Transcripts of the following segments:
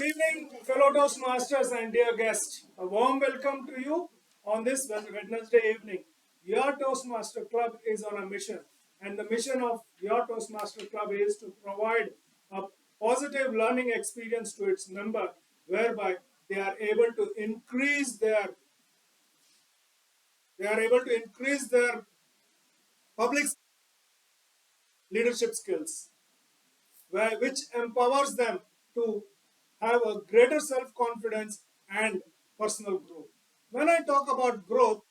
evening, fellow Toastmasters and dear guests. A warm welcome to you on this Wednesday evening. Your Toastmaster Club is on a mission, and the mission of your Toastmaster Club is to provide a positive learning experience to its member, whereby they are able to increase their public leadership skills, which empowers them to have a greater self-confidence and personal growth. When I talk about growth,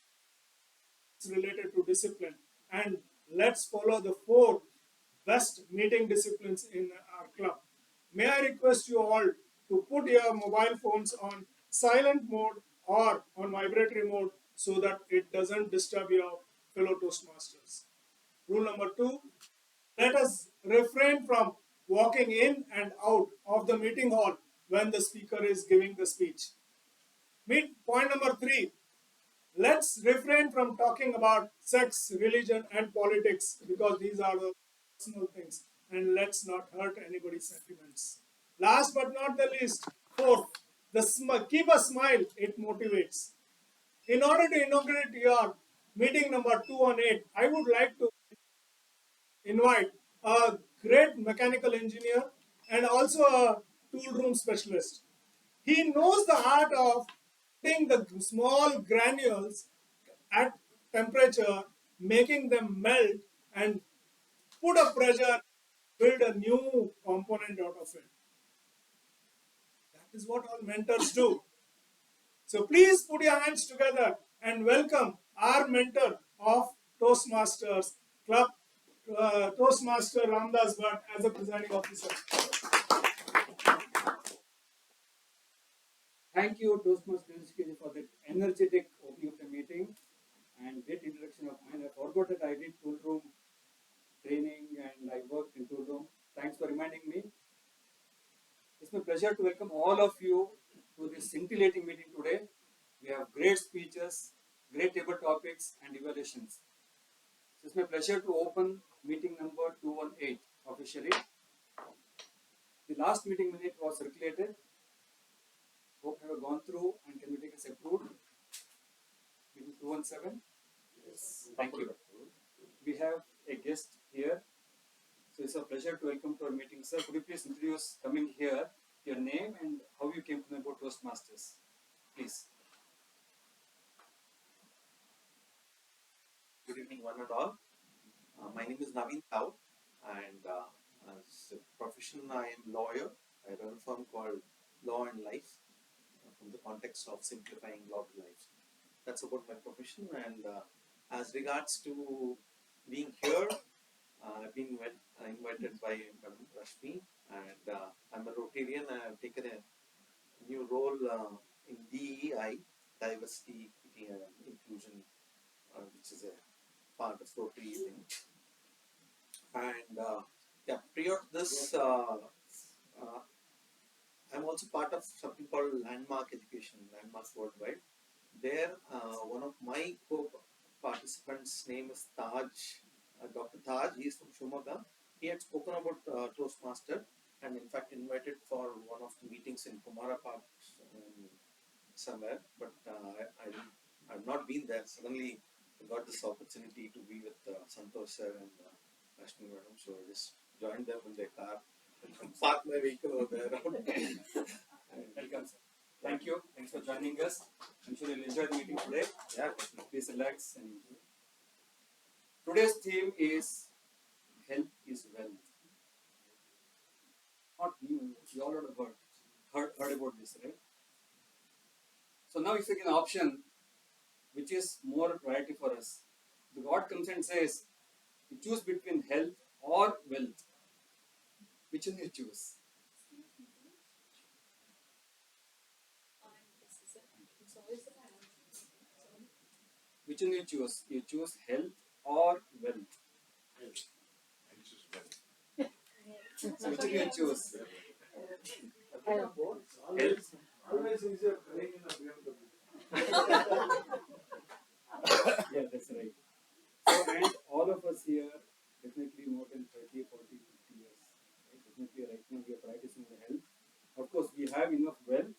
it's related to discipline. And let's follow the 4 best meeting disciplines in our club. May I request you all to put your mobile phones on silent mode or on vibratory mode so that it doesn't disturb your fellow Toastmasters. Rule number 2, let us refrain from walking in and out of the meeting hall when the speaker is giving the speech. Point number 3, let's refrain from talking about sex, religion, and politics because these are the personal things, and let's not hurt anybody's sentiments. Last but not the least, 4th, keep a smile, it motivates. In order to inaugurate your meeting number 218, I would like to invite a great mechanical engineer and also a tool room specialist. He knows the art of putting the small granules at temperature, making them melt and put a pressure, build a new component out of it. That is what all mentors do. So please put your hands together and welcome our mentor of Toastmasters Club, Toastmaster Ramdas Bhatt as a presiding officer. Thank you, Toastmasters for that energetic opening of the meeting and great introduction of mine. I forgot that I did tool room training and I worked in tool room. Thanks for reminding me. It's my pleasure to welcome all of you to this scintillating meeting today. We have great speeches, great table topics and evaluations. So it's my pleasure to open meeting number 218 officially. The last meeting minute was circulated. Hope you have gone through and can we take as approved? Meeting 217? Yes. Thank you. We have a guest here. So it's a pleasure to welcome to our meeting. Sir, could you please introduce coming here, your name and how you came to know about Toastmasters? Please. Good evening, one and all. My name is Naveen Tao, and as a profession, I am lawyer. I run a firm called Law and Life from the context of simplifying law to life. That's about my profession. And as regards to being here, I've been invited by Madam Rashmi, and I'm a Rotarian. I have taken a new role in DEI, Diversity, Equity and Inclusion, which is a part of Rotary thing. And yeah, prior to this, I'm also part of something called Landmark Education, Landmark Worldwide. There, one of my co-participants' name is Taj, Dr. Taj. He is from Shumaga. He had spoken about Toastmaster and in fact invited for one of the meetings in Kumara Park somewhere, but I've not been there. Suddenly I got this opportunity to be with Santosh sir and Rashmi madam, so I just joined them in their car and parked my vehicle over there. Welcome, sir. Thank you. Thanks for joining us. I'm sure you'll enjoy the meeting today. Yeah. Please relax and enjoy. Today's theme is health is wealth. Not new. You all heard about this, right? So now if you get an option which is more priority for us, the God comes and says, you choose between health or wealth. Which one you choose? Which one you choose? You choose health or wealth? Health. I choose wealth. So which one you choose? Health. Always easier playing in a BMW. Yeah, that's right. So, and all of us here, definitely more than 30, 40, 50 years. Right? Definitely right now we are practicing the health. Of course, we have enough wealth,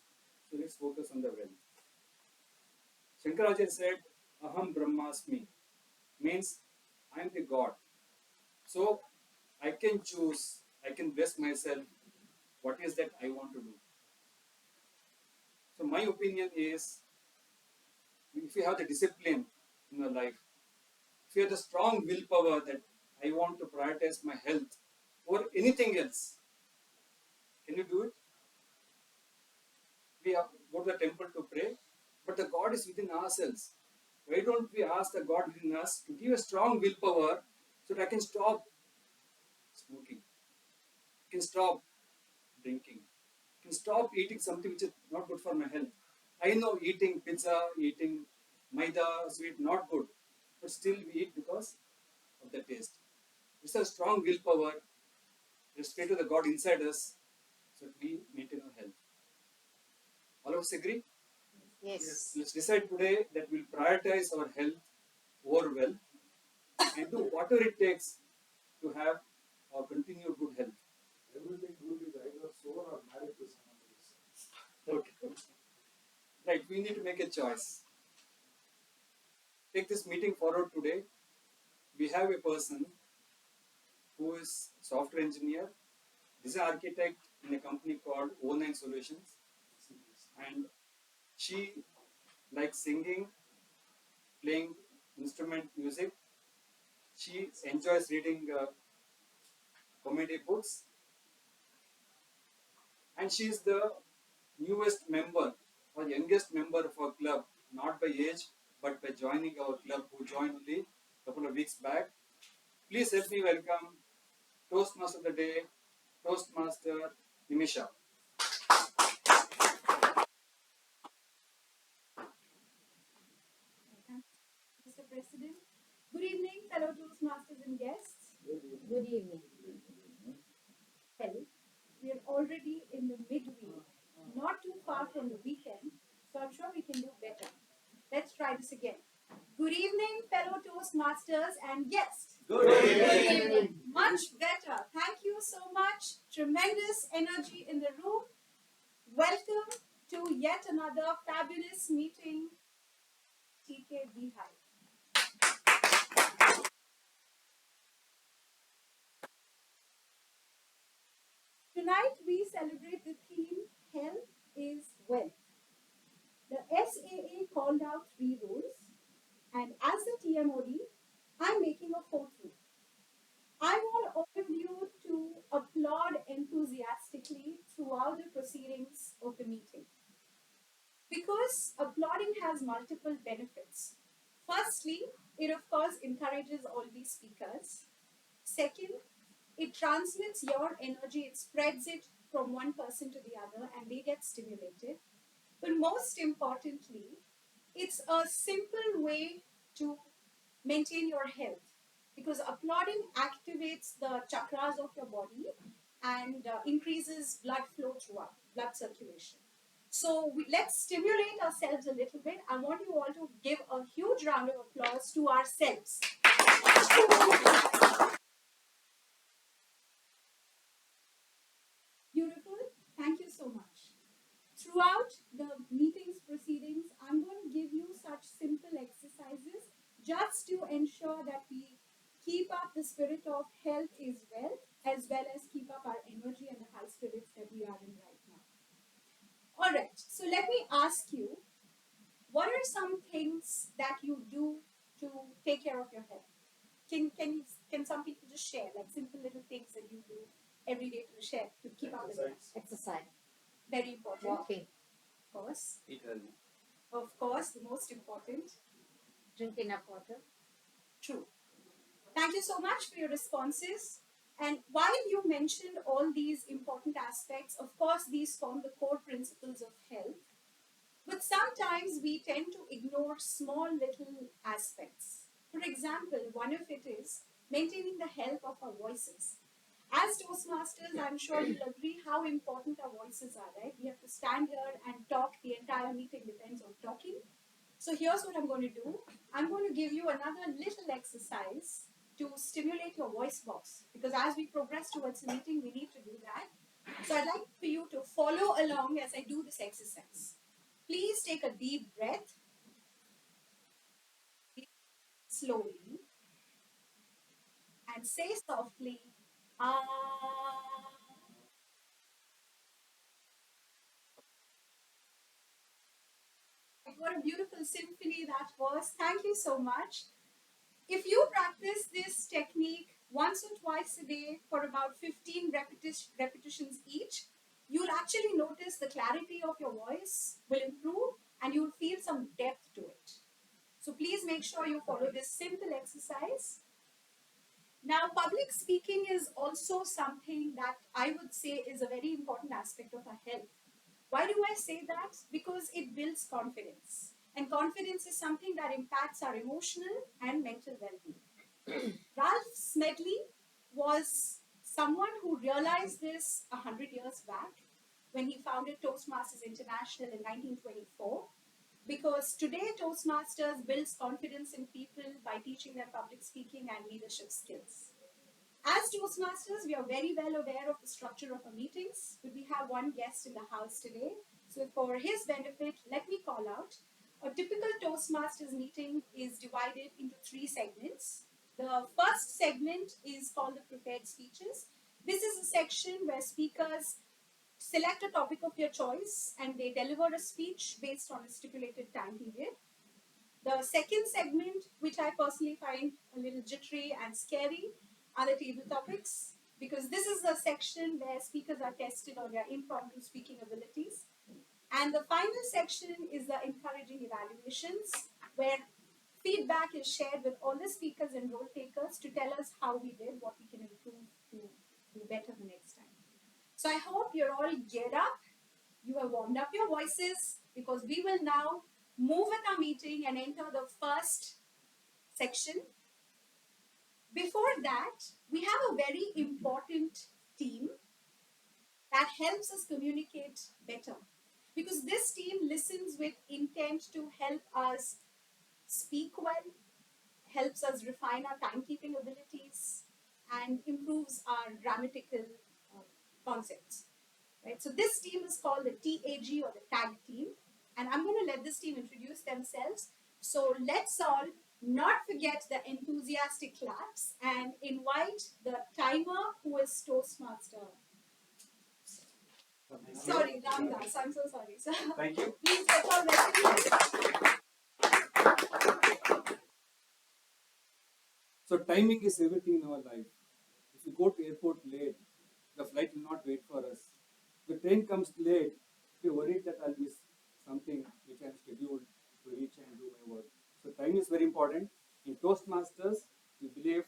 so let's focus on the wealth. Shankaracharya said, Aham Brahmasmi, means I am the God. So I can choose, I can bless myself what is that I want to do. So my opinion is, if you have the discipline in your life, if you have the strong willpower that I want to prioritize my health over anything else, can you do it? We have go to the temple to pray, but the God is within ourselves. Why don't we ask the God within us to give a strong willpower so that I can stop smoking, I can stop drinking, I can stop eating something which is not good for my health. I know eating pizza, eating maida, sweet, not good, but still we eat because of the taste. It's a strong willpower. Let's pray to the God inside us so that we maintain our health. All of us agree? Yes. Let's decide today that we'll prioritize our health over wealth and do whatever it takes to have or continue good health. Everything good is either sour or married to someone else. Okay. Right, we need to make a choice. Take this meeting forward today. We have a person who is software engineer, design architect in a company called O9 Solutions, and she likes singing, playing instrument music. She enjoys reading comedy books, and she is the newest member or youngest member of our club, not by age, but by joining our club, who joined only a couple of weeks back. Please help me welcome Toastmaster of the Day, Toastmaster Nimisha. Mr. President. Good evening, fellow Toastmasters and guests. Good evening. Well, we are already in the midweek, not too far from the weekend, so I'm sure we can do better. Let's try this again. Good evening, fellow Toastmasters and guests. Good evening. Much better. Thank you so much. Tremendous energy in the room. Welcome to yet another fabulous meeting, TK Beehive. Tonight we celebrate the theme Health is Wealth. The SAA called out 3 rules, and as the TMOD, I'm making a 4th rule. I want all of you to applaud enthusiastically throughout the proceedings of the meeting because applauding has multiple benefits. Firstly, it of course encourages all these speakers. Second, it transmits your energy, it spreads it from one person to the other, and they get stimulated. But most importantly, it's a simple way to maintain your health because applauding activates the chakras of your body and increases blood flow throughout, blood circulation. So let's stimulate ourselves a little bit. I want you all to give a huge round of applause to ourselves. Beautiful. Thank you so much. Throughout the meeting's proceedings, I'm going to give you such simple exercises just to ensure that we keep up the spirit of health is wealth, as well as keep up our energy and the high spirits that we are in right now. All right, so let me ask you, what are some things that you do to take care of your health? Can some people just share like simple little things that you do every day to share to keep up with it? Exercise. Very important. Walking. Of course. Eat healthy. Of course, the most important. Drink enough water. True. Thank you so much for your responses. And while you mentioned all these important aspects, of course, these form the core principles of health. But sometimes we tend to ignore small little aspects. For example, one of it is maintaining the health of our voices. As Toastmasters, I'm sure you'll agree how important our voices are, right? We have to stand here and talk. The entire meeting depends on talking. So here's what I'm going to do. I'm going to give you another little exercise to stimulate your voice box. Because as we progress towards the meeting, we need to do that. So I'd like for you to follow along as I do this exercise. Please take a deep breath, slowly, and say softly, ah. What a beautiful symphony that was. Thank you so much. If you practice this technique once or twice a day for about 15 repetitions each, you'll actually notice the clarity of your voice will improve and you'll feel some depth to it. So please make sure you follow this simple exercise. Now, public speaking is also something that I would say is a very important aspect of our health. Why do I say that? Because it builds confidence. And confidence is something that impacts our emotional and mental well-being. Ralph Smedley was someone who realized this 100 years back when he founded Toastmasters International in 1924. Because today Toastmasters builds confidence in people by teaching them public speaking and leadership skills. As Toastmasters, we are very well aware of the structure of our meetings, but we have one guest in the house today. So for his benefit, let me call out. A typical Toastmasters meeting is divided into 3 segments. The first segment is called the prepared speeches. This is a section where speakers select a topic of their choice and they deliver a speech based on a stipulated time period. The second segment, which I personally find a little jittery and scary, are the table topics, because this is the section where speakers are tested on their impromptu speaking abilities. And the final section is the encouraging evaluations, where feedback is shared with all the speakers and role takers to tell us how we did, what we can improve to do better the next time. So I hope you're all geared up. You have warmed up your voices, because we will now move with our meeting and enter the first section. Before that, we have a very important team that helps us communicate better, because this team listens with intent to help us speak well, helps us refine our timekeeping abilities, and improves our grammatical concepts. Right? So this team is called the TAG, or the tag team, and I'm going to let this team introduce themselves. So let's all not forget the enthusiastic claps and invite the timer, who is Toastmaster. Sorry, Ramdas, I'm so sorry. So Thank you. please let's all recognize. So timing is everything in our life. If you go to airport late, the flight will not wait for us. If the train comes late, we are worried that I'll miss something which I'm scheduled to reach and do my work. So time is very important. In Toastmasters, we believe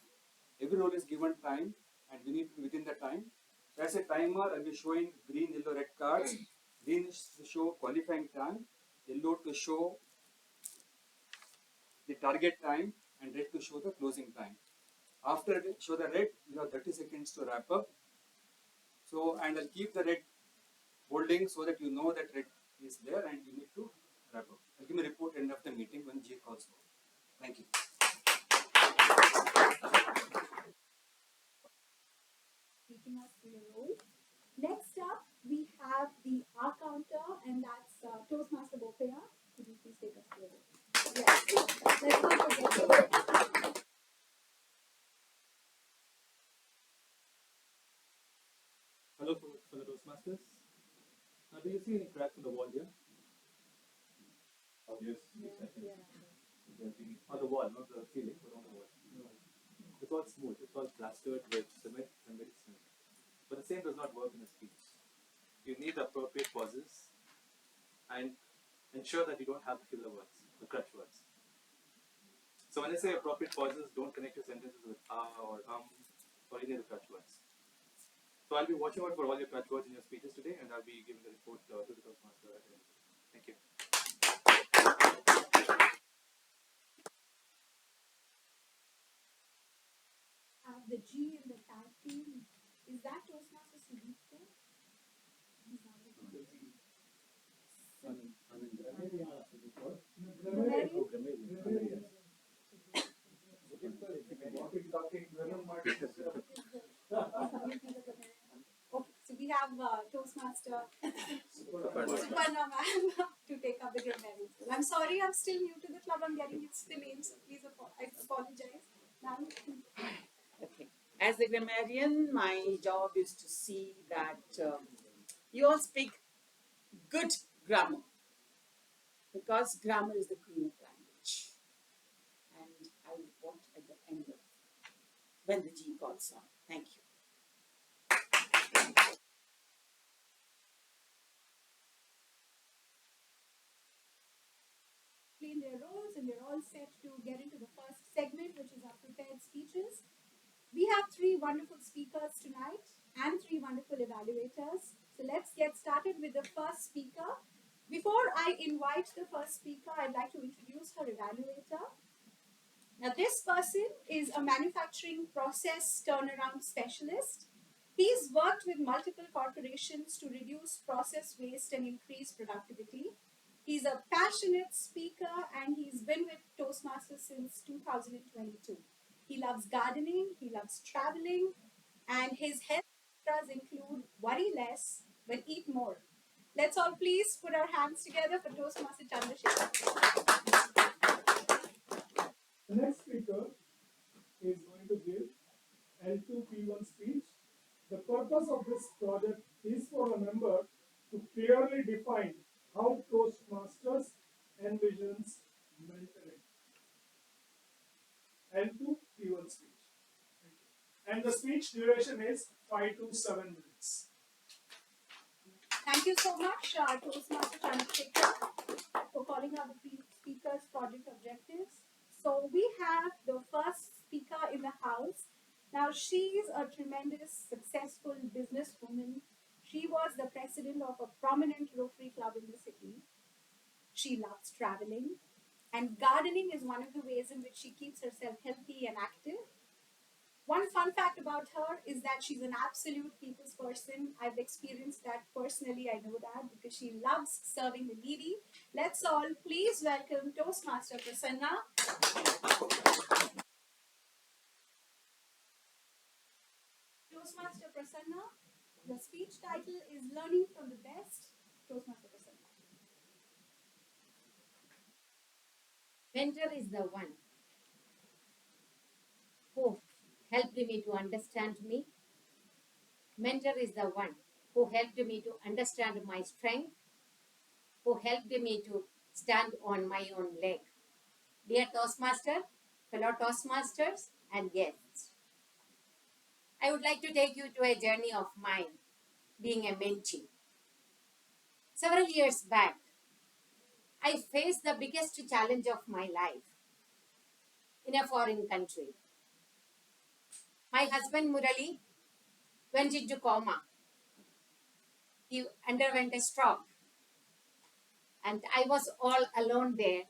every role is given time and we need to be within the time. So as a timer, I'll be showing green, yellow, red cards. Green is to show qualifying time, yellow to show the target time, and red to show the closing time. After I show the red, you have 30 seconds to wrap up. So, and I'll keep the red holding so that you know that red is there and you need to wrap up. I'll give a report end of the meeting when G calls for. Thank you. Taking us through your role. Next up, we have the R counter, and that's Toastmaster Bopaya. Could you please take us through your role? Yes. Let's not forget. Hello, fellow Toastmasters. Now, do you see any cracks in the wall here? Yes, I think. On the wall, not the ceiling, but on the wall. It's all smooth. It's all plastered with cement and very cement. But the same does not work in a speech. You need appropriate pauses and ensure that you don't have the filler words, the crutch words. So when I say appropriate pauses, don't connect your sentences with or or any of the crutch words. So I'll be watching out for all your crutch words in your speeches today, and I'll be giving the report to the Toastmaster at the end. Thank you. The G in the tag team, is that Toastmaster Sudip there? Okay, so we have Suparna ma'am to take up the grammarian role. I'm sorry, I'm still new to the club. I'm getting used to the name, so please I apologize. Ma'am. Okay. As a grammarian, my job is to see that you all speak good grammar because grammar is the queen of language. And I report at the end of when the G calls on. Thank you. Explain their roles, and we're all set to get into the first segment, which is our prepared speeches. We have three wonderful speakers tonight and three wonderful evaluators. So let's get started with the first speaker. Before I invite the first speaker, I'd like to introduce her evaluator. Now, this person is a manufacturing process turnaround specialist. He's worked with multiple corporations to reduce process waste and increase productivity. He's a passionate speaker and he's been with Toastmasters since 2022. He loves gardening, he loves traveling, and his health mantras include worry less but eat more. Let's all please put our hands together for Toastmaster Chandrasekhar. The next speaker is going to give L2P1 speech. The purpose of this project is for a member to clearly define how Toastmasters envisions mentoring. L2P1 speech. And the speech duration is 5 to 7 minutes. Thank you so much, Toastmaster Chandrasekhar, for calling out the speaker's project objectives. So we have the first speaker in the house. Now she's a tremendous, successful businesswoman. She was the president of a prominent Rotary club in the city. She loves traveling, and gardening is one of the ways in which she keeps herself healthy and active. One fun fact about her is that she's an absolute people's person. I've experienced that personally. I know that because she loves serving the needy. Let's all please welcome Toastmaster Prasanna. Toastmaster Prasanna. The speech title is Learning from the Best. Toastmaster Prasanna. Mentor is the one who helped me to understand me. Mentor is the one who helped me to understand my strength, who helped me to stand on my own leg. Dear Toastmaster, fellow Toastmasters, and guests, I would like to take you to a journey of mine being a mentee. Several years back, I faced the biggest challenge of my life in a foreign country. My husband Murali went into coma. He underwent a stroke, and I was all alone there.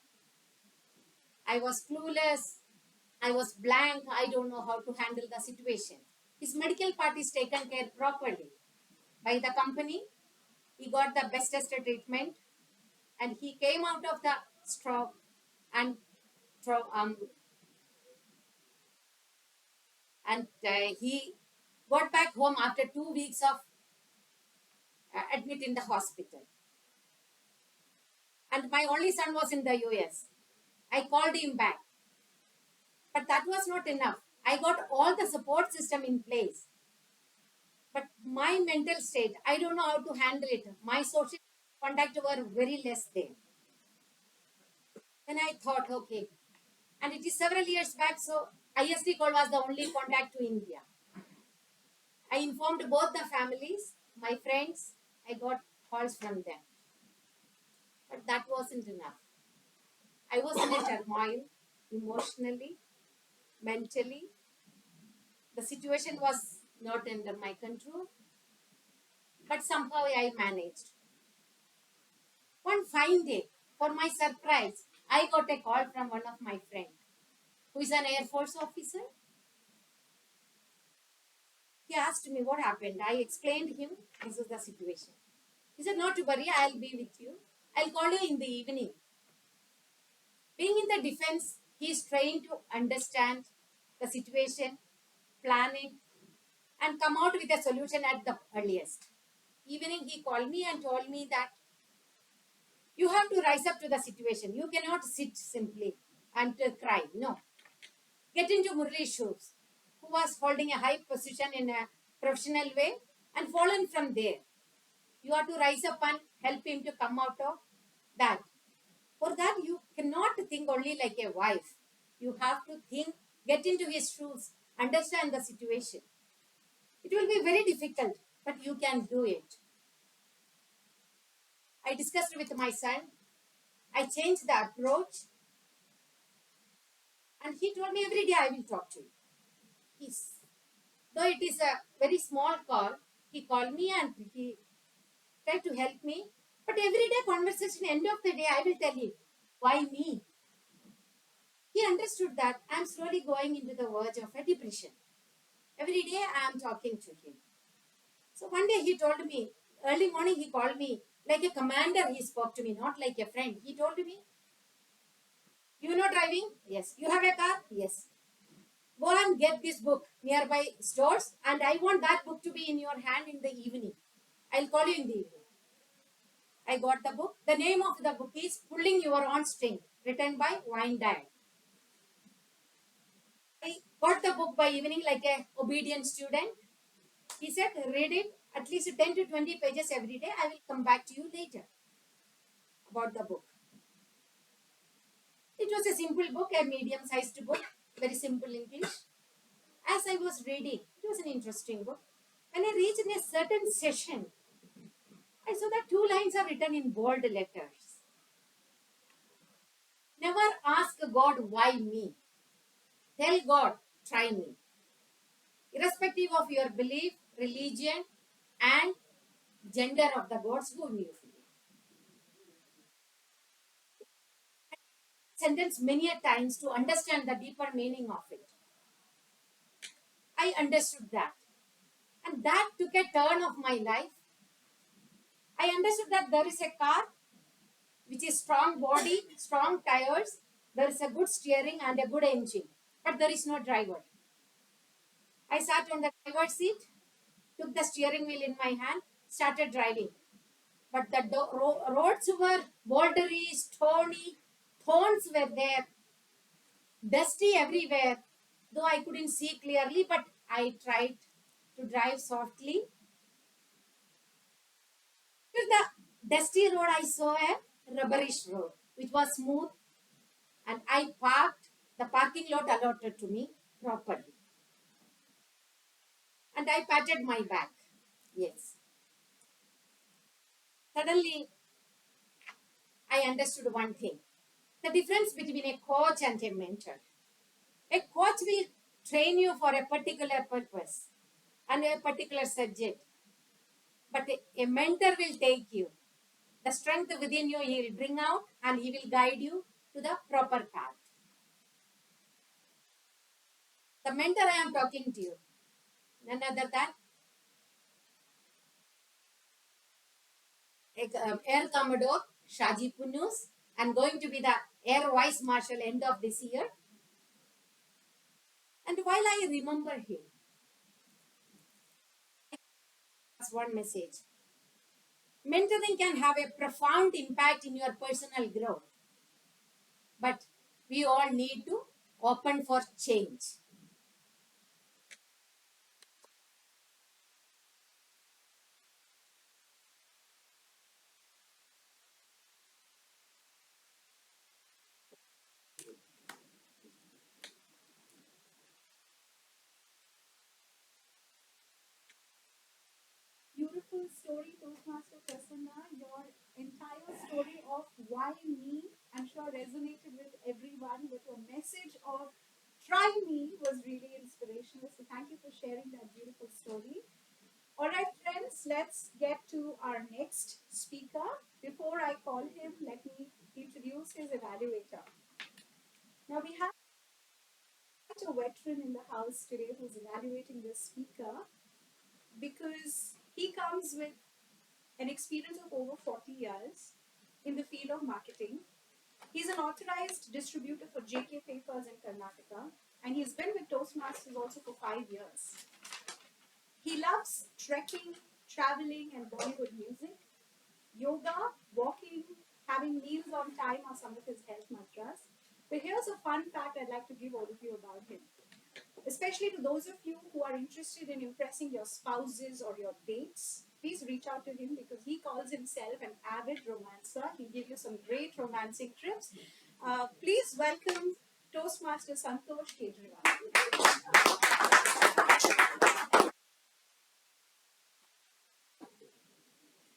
I was clueless. I was blank. I don't know how to handle the situation. His medical part is taken care properly by the company. He got the bestest treatment, and he came out of the stroke and he got back home after 2 weeks of admit in the hospital. And my only son was in the US. I called him back. But that was not enough. I got all the support system in place. But my mental state, I don't know how to handle it. My social contact were very less there. Then I thought, okay. And it is several years back, so ISD call was the only contact to India. I informed both the families, my friends. I got calls from them. But that wasn't enough. I was in a turmoil, emotionally, mentally. The situation was not under my control. But somehow I managed. One fine day, for my surprise, I got a call from one of my friends, who is an Air Force officer. He asked me what happened. I explained him this is the situation. He said, not to worry, I'll be with you. I'll call you in the evening. Being in the defense, he is trying to understand the situation, planning, and come out with a solution at the earliest. Evening, he called me and told me that You have to rise up to the situation. You cannot sit simply and cry. No. Get into Murli's shoes, who was holding a high position in a professional way and fallen from there. You have to rise up and help him to come out of that. For that, you cannot think only like a wife. You have to think, get into his shoes, understand the situation. It will be very difficult, but you can do it. I discussed with my son. I changed the approach, and he told me every day I will talk to you. He's, though it is a very small call, he called me and he tried to help me. But every day conversation, end of the day, I will tell him, why me? He understood that I'm slowly going into the verge of a depression. Every day I am talking to him. So one day he told me, early morning he called me, like a commander he spoke to me, not like a friend. He told me, you know driving? Yes. You have a car? Yes. Go and get this book nearby stores, and I want that book to be in your hand in the evening. I'll call you in the evening. I got the book. The name of the book is Pulling Your Own String, written by Wine Dad. I got the book by evening like a obedient student. He said, read it at least 10 to 20 pages every day. I will come back to you later about the book. It was a simple book, a medium-sized book, very simple English. As I was reading, it was an interesting book. When I reached in a certain session, I saw that two lines are written in bold letters. Never ask God, why me? Tell God, try me. Irrespective of your belief, religion, and gender of the gods whom you believe. Sentence many a times to understand the deeper meaning of it. I understood that. And that took a turn of my life. I understood that there is a car which is strong body, strong tires, there is a good steering and a good engine, but there is no driver. I sat on the driver's seat, took the steering wheel in my hand, started driving. But the roads were bouldery, stony, thorns were there, dusty everywhere. Though I couldn't see clearly, but I tried to drive softly. To the dusty road, I saw a rubberish road, which was smooth, and I parked the parking lot allotted to me properly. And I patted my back. Yes. Suddenly, I understood one thing. The difference between a coach and a mentor. A coach will train you for a particular purpose and a particular subject. But a mentor will take you. The strength within you he will bring out and he will guide you to the proper path. The mentor I am talking to you, none other than Air Commodore Shaji Punus and going to be the Air Vice Marshal end of this year. And while I remember him, that's one message. Mentoring can have a profound impact in your personal growth. But we all need to open for change. Beautiful story, Toastmaster Prasanna. Your entire story of why me, I'm sure resonated with everyone, with your message of try me was really inspirational. So thank you for sharing that beautiful story. All right, friends, let's get to our next speaker. Before I call him, let me introduce his evaluator. Now we have a veteran in the house today who's evaluating this speaker because he comes with an experience of over 40 years in the field of marketing. He's an authorized distributor for JK Papers in Karnataka, and he's been with Toastmasters also for 5 years. He loves trekking, traveling, and Bollywood music, yoga, walking, having meals on time are some of his health mantras. But here's a fun fact I'd like to give all of you about him. Especially to those of you who are interested in impressing your spouses or your dates, please reach out to him because he calls himself an avid romancer. He'll give you some great romancing trips. Please welcome Toastmaster Santosh Kejriwal.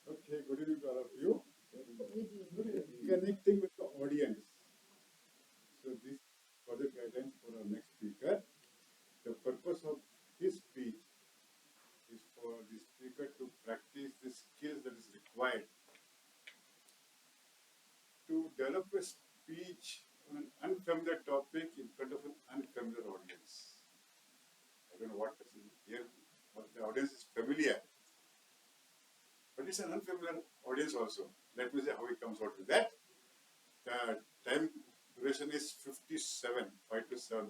Okay, good evening to all of you. Connecting with the audience. So this further guidance for our next speaker. The purpose of his speech is for the speaker to practice the skills that is required to develop a speech on an unfamiliar topic in front of an unfamiliar audience. I don't know what person here, but the audience is familiar. But it's an unfamiliar audience also. Let me see how he comes out with that. The time duration is 5 to 7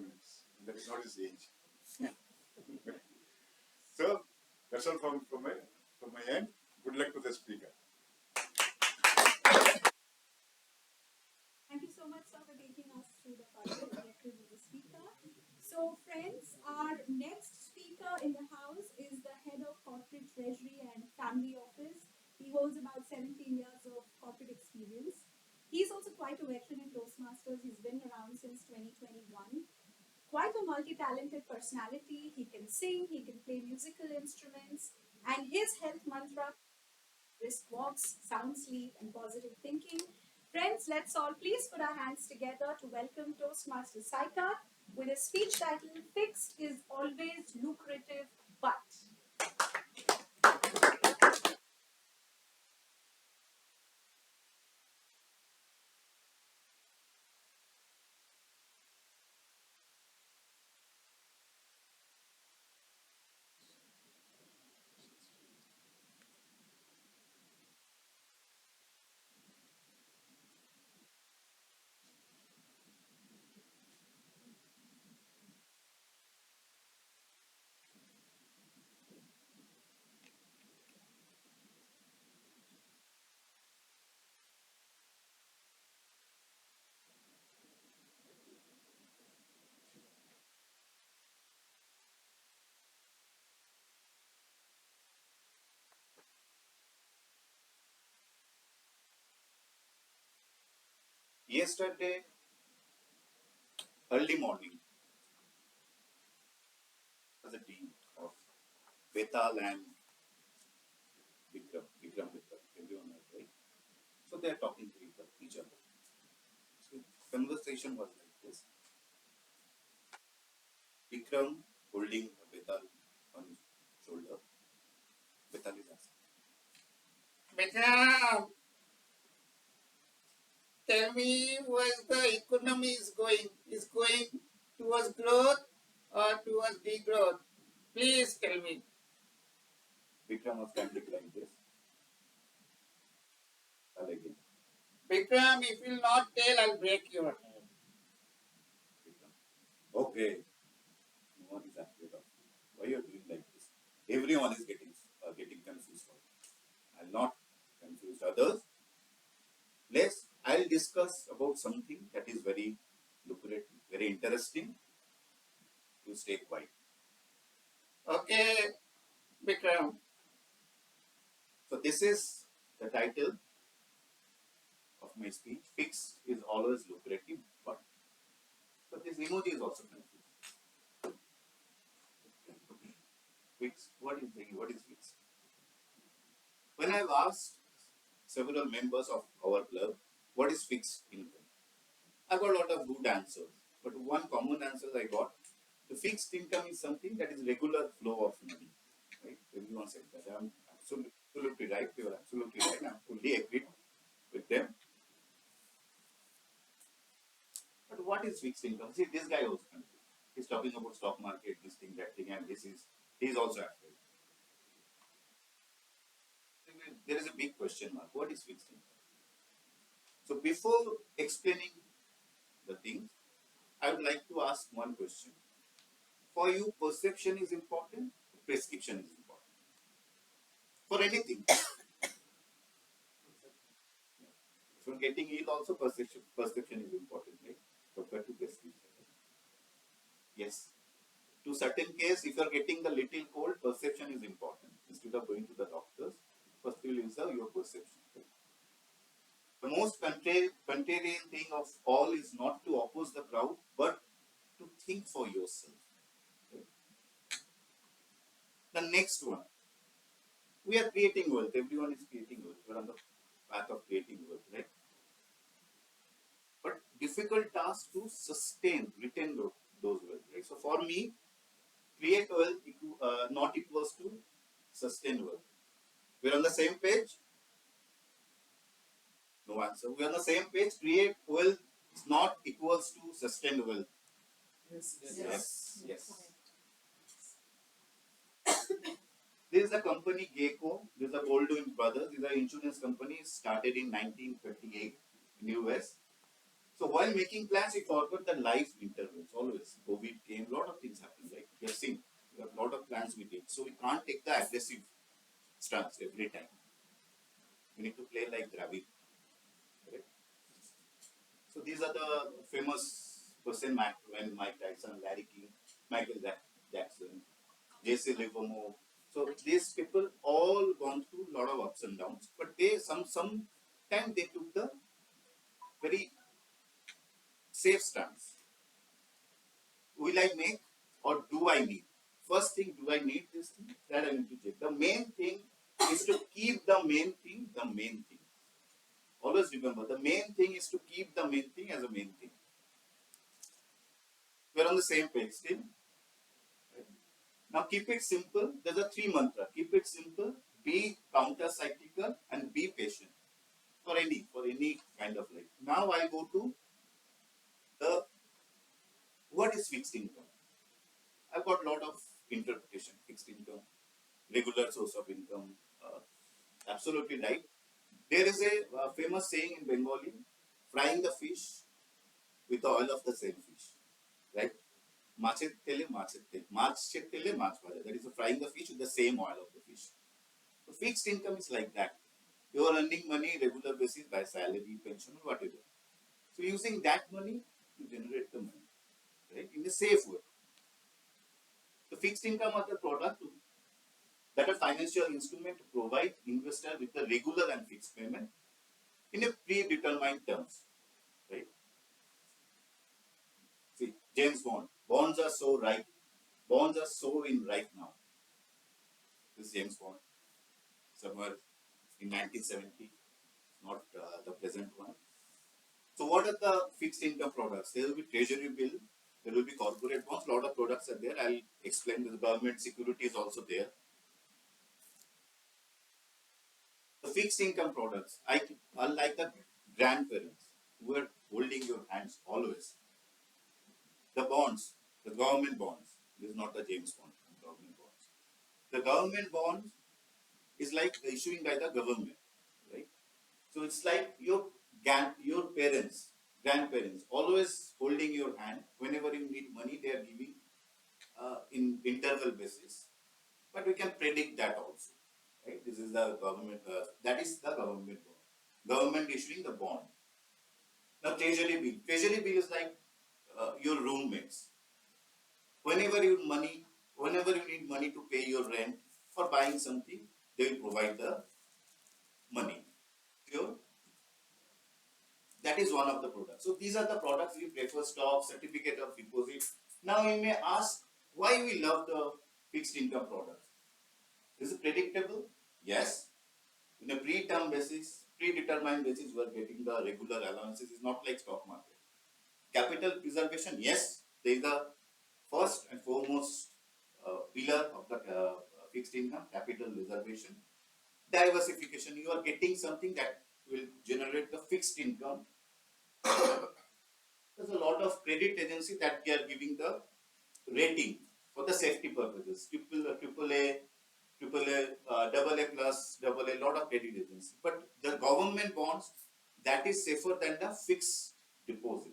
minutes. That is not his age. So that's all from my end. Good luck to the speaker. Thank you so much, sir, for taking us through the cultural objectives of the speaker. So, friends, our next speaker in the house is the head of corporate treasury and family office. He holds about 17 years of corporate experience. He's also quite a veteran in Toastmasters. He's been around since 2021. Quite a multi-talented personality. He can sing, he can play musical instruments, and his health mantra: brisk walks, sound sleep, and positive thinking. Friends, let's all please put our hands together to welcome Toastmaster Saika with a speech titled Fixed is Always Lucrative But. Yesterday, early morning, was a team of Betal and Vikram, everyone knows, right? So they are talking to each other. So conversation was like this. Vikram holding Betal on his shoulder. Betal is asking, Vikram, tell me where the economy is going. Is going towards growth or towards degrowth? Please tell me. Vikram was standing like this. Again. Vikram, if you will not tell, I'll break your hand. Vikram. Okay. No one is afraid of you. Why you are doing like this? Everyone is getting confused. I'll not confuse others. I'll discuss about something that is very lucrative, very interesting. You stay quiet. Okay, Vikram. So this is the title of my speech. Fixed is always lucrative, but so this emoji is also confused. Fixed. What is fixed? When I've asked several members of our club, what is fixed income? I got a lot of good answers, but one common answer I got: the fixed income is something that is regular flow of money. Right? Everyone said that. I'm absolutely right. You are absolutely right. I'm fully agreed with them. But what is fixed income? See, this guy also confused. He's talking about stock market, this thing, that thing, and he's also afraid. There is a big question mark. What is fixed income? So before explaining the things, I would like to ask one question. For you, perception is important, prescription is important. For anything. If you're getting ill, also perception is important, right? Compared to prescription. Yes. To certain case, if you're getting the little cold, perception is important. Instead of going to the doctors, first you will use your perception. The most contrarian thing of all is not to oppose the crowd, but to think for yourself. The next one, we are creating wealth. Everyone is creating wealth. We're on the path of creating wealth, right? But difficult task to sustain, retain those wealth, right? So for me, create wealth not equals to sustain wealth. We're on the same page? No answer. We're on the same page. Create wealth is not equals to sustain wealth. Yes. Yes. Yes. There is a company, Geico. This is a Goldwyn Brothers. These are insurance companies started in 1938 in US. So while making plans, we forgot the life intervals. Always COVID came, lot of things happened. Right? We have seen we have a lot of plans we did. So we can't take the aggressive stance every time. We need to play like Dravid. Right? So these are the famous person: Mike Tyson, Larry King, Michael Jackson, J.C. Livermore. So these people all gone through a lot of ups and downs, but they some time they took the very safe stance. Will I make or do I need? First thing, do I need this thing? That I need to check. The main thing is to keep the main thing the main thing. Always remember, the main thing is to keep the main thing as a main thing. We're on the same page still. Now keep it simple. There's a 3 mantra. Keep it simple, be counter-cyclical, and be patient. For any kind of life. Now I go to the what is fixed income? I've got a lot of interpretation. Fixed income, regular source of income. Absolutely right. There is a famous saying in Bengali: frying the fish with the oil of the same fish. Right? Macher tele, macher tel. Macher tele, mach bhaja. That is frying the fish with the same oil of the fish. So fixed income is like that. You are earning money regular basis by salary, pension, or whatever. So using that money to generate the money, right, in a safe way. The fixed income are the product that a financial instrument to provide investor with a regular and fixed payment in a predetermined terms, right? See, James Bond, bonds are so right, bonds are so in right now. This is James Bond, somewhere in 1970, not the present one. So what are the fixed income products? There will be treasury bill, there will be corporate bonds, a lot of products are there. I'll explain the government security is also there. The fixed income products, unlike the grandparents who are holding your hands always. The bonds, the government bonds, this is not the James Bond, government bonds. The government bonds is like issuing by the government, right? So it's like your parents, grandparents, always holding your hand. Whenever you need money, they are giving in interval basis. But we can predict that also, right? This is the government, that is the government bond. Government issuing the bond. Now treasury bill. Treasury bill is like your roommates. Whenever you need money to pay your rent or buying something, they will provide the money. Sure? That is one of the products. So these are the products we prefer: stock, certificate of deposit. Now you may ask why we love the fixed income products. Is it predictable? Yes. In a predetermined basis, we are getting the regular allowances. It's not like stock market. Capital preservation, yes. There is the first and foremost pillar of the fixed income, capital reservation. Diversification, you are getting something that will generate the fixed income. There's a lot of credit agency that they are giving the rating for the safety purposes. AAA, double A plus, double A, lot of credit agency. But the government bonds, that is safer than the fixed deposit.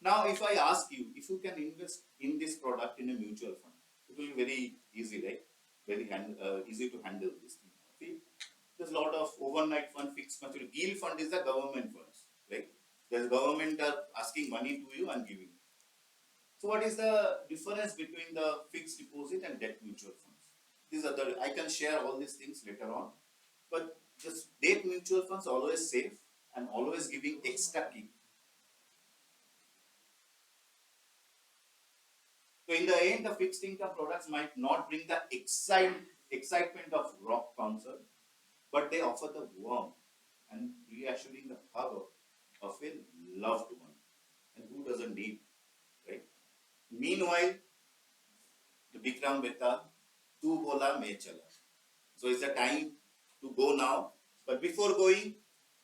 Now, if I ask you, if you can invest in this product in a mutual fund, it will be very easy, right? Very easy to handle this thing. See, There's a lot of overnight fund, fixed maturity. Yield fund is the government funds, right? There's government are asking money to you and giving. So what is the difference between the fixed deposit and debt mutual funds? These are the, I can share all these things later on, but this debt mutual funds always safe and always giving extra kick. So in the end, the fixed income products might not bring the excitement of rock concert, but they offer the warmth and reassuring the hug of a loved one. And who doesn't need, right? Meanwhile, the Bikram Beta, tu bola me chala. So it's the time to go now. But before going,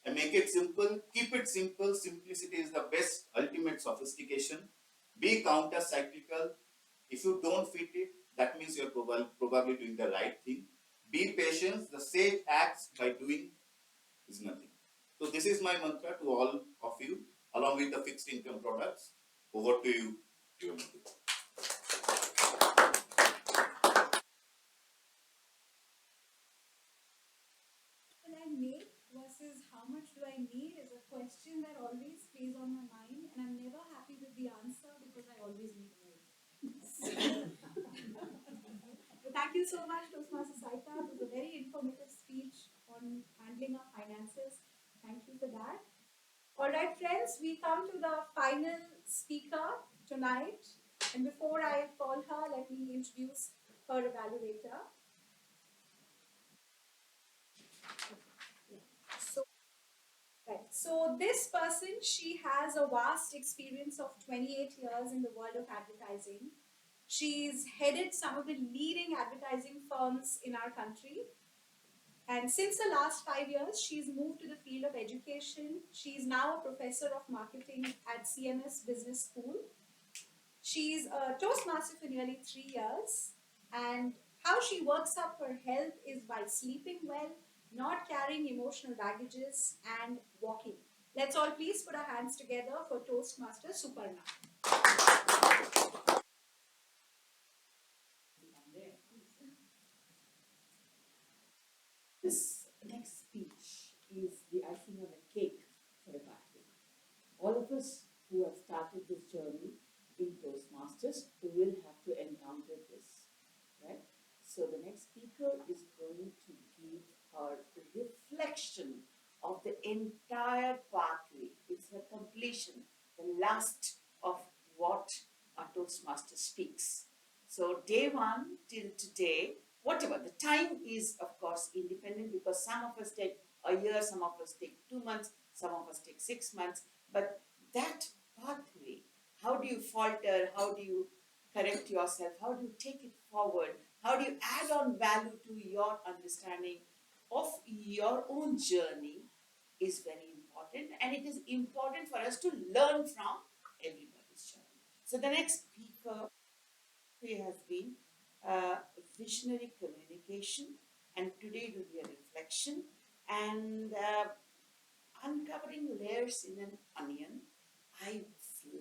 I make it simple, keep it simple. Simplicity is the best ultimate sophistication. Be counter cyclical. If you don't fit it, that means you're probably doing the right thing. Be patient. The sage acts by doing is nothing. So this is my mantra to all of you, along with the fixed income products. Over to you, Jyoti. Will I make versus how much do I need is a question that always plays on my mind, and I'm never happy with the answer because I always need more. So thank you so much, Toastmaster Saika. It was a very informative speech on handling our finances. Thank you for that. All right, friends, we come to the final speaker tonight. And before I call her, let me introduce her evaluator. So, right. So this person, she has a vast experience of 28 years in the world of advertising. She's headed some of the leading advertising firms in our country. And since the last 5 years, she's moved to the field of education. She's now a professor of marketing at CMS Business School. She's a Toastmaster for nearly 3 years. And how she works up her health is by sleeping well, not carrying emotional baggages, and walking. Let's all please put our hands together for Toastmaster Suparna. This next speech is the icing on the cake for a party. All of us who have started this journey in Toastmasters will have to encounter this, right? So the next speaker is going to give her reflection of the entire pathway. It's her completion, the last of what a Toastmaster speaks. So day one till today, whatever, the time is of course independent because some of us take a year, some of us take 2 months, some of us take 6 months, but that pathway, how do you falter, how do you correct yourself, how do you take it forward, how do you add on value to your understanding of your own journey is very important, and it is important for us to learn from everybody's journey. So the next speaker has been visionary communication, and today it will be a reflection and uncovering layers in an onion. I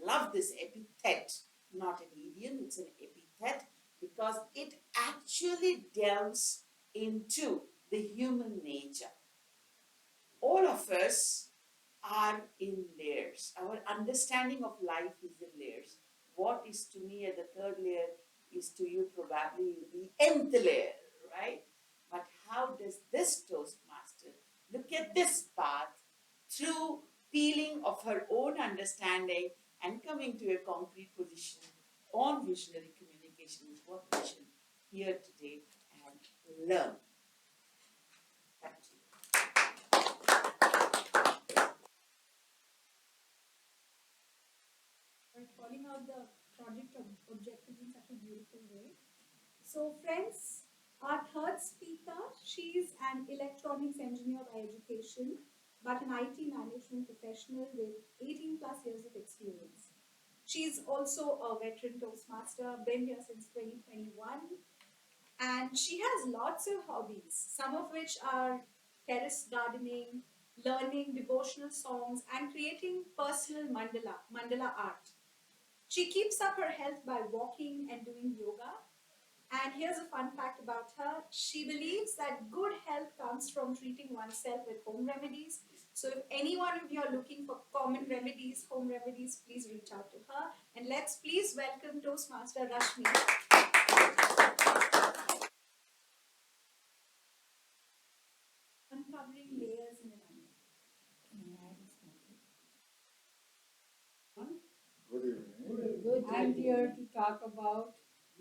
love this epithet, not an idiom, it's an epithet because it actually delves into the human nature. All of us are in layers. Our understanding of life is in layers. What is to me at the third layer is to you probably the nth layer, right? But how does this Toastmaster look at this path through feeling of her own understanding and coming to a concrete position on visionary communication is what we should hear today and learn. Back to you. Right, calling out the project objectives in such a beautiful way. So, friends, our third speaker, she's an electronics engineer by education, but an IT management professional with 18 plus years of experience. She's also a veteran Toastmaster, been here since 2021, and she has lots of hobbies, some of which are terrace gardening, learning devotional songs, and creating personal mandala art. She keeps up her health by walking and doing yoga, And here's a fun fact about her. She believes that good health comes from treating oneself with home remedies. So if any one of you are looking for common remedies, home remedies, please reach out to her. And let's please welcome Toastmaster Rashmi. Uncovering layers in an onion. Good evening. Good. I'm here to talk about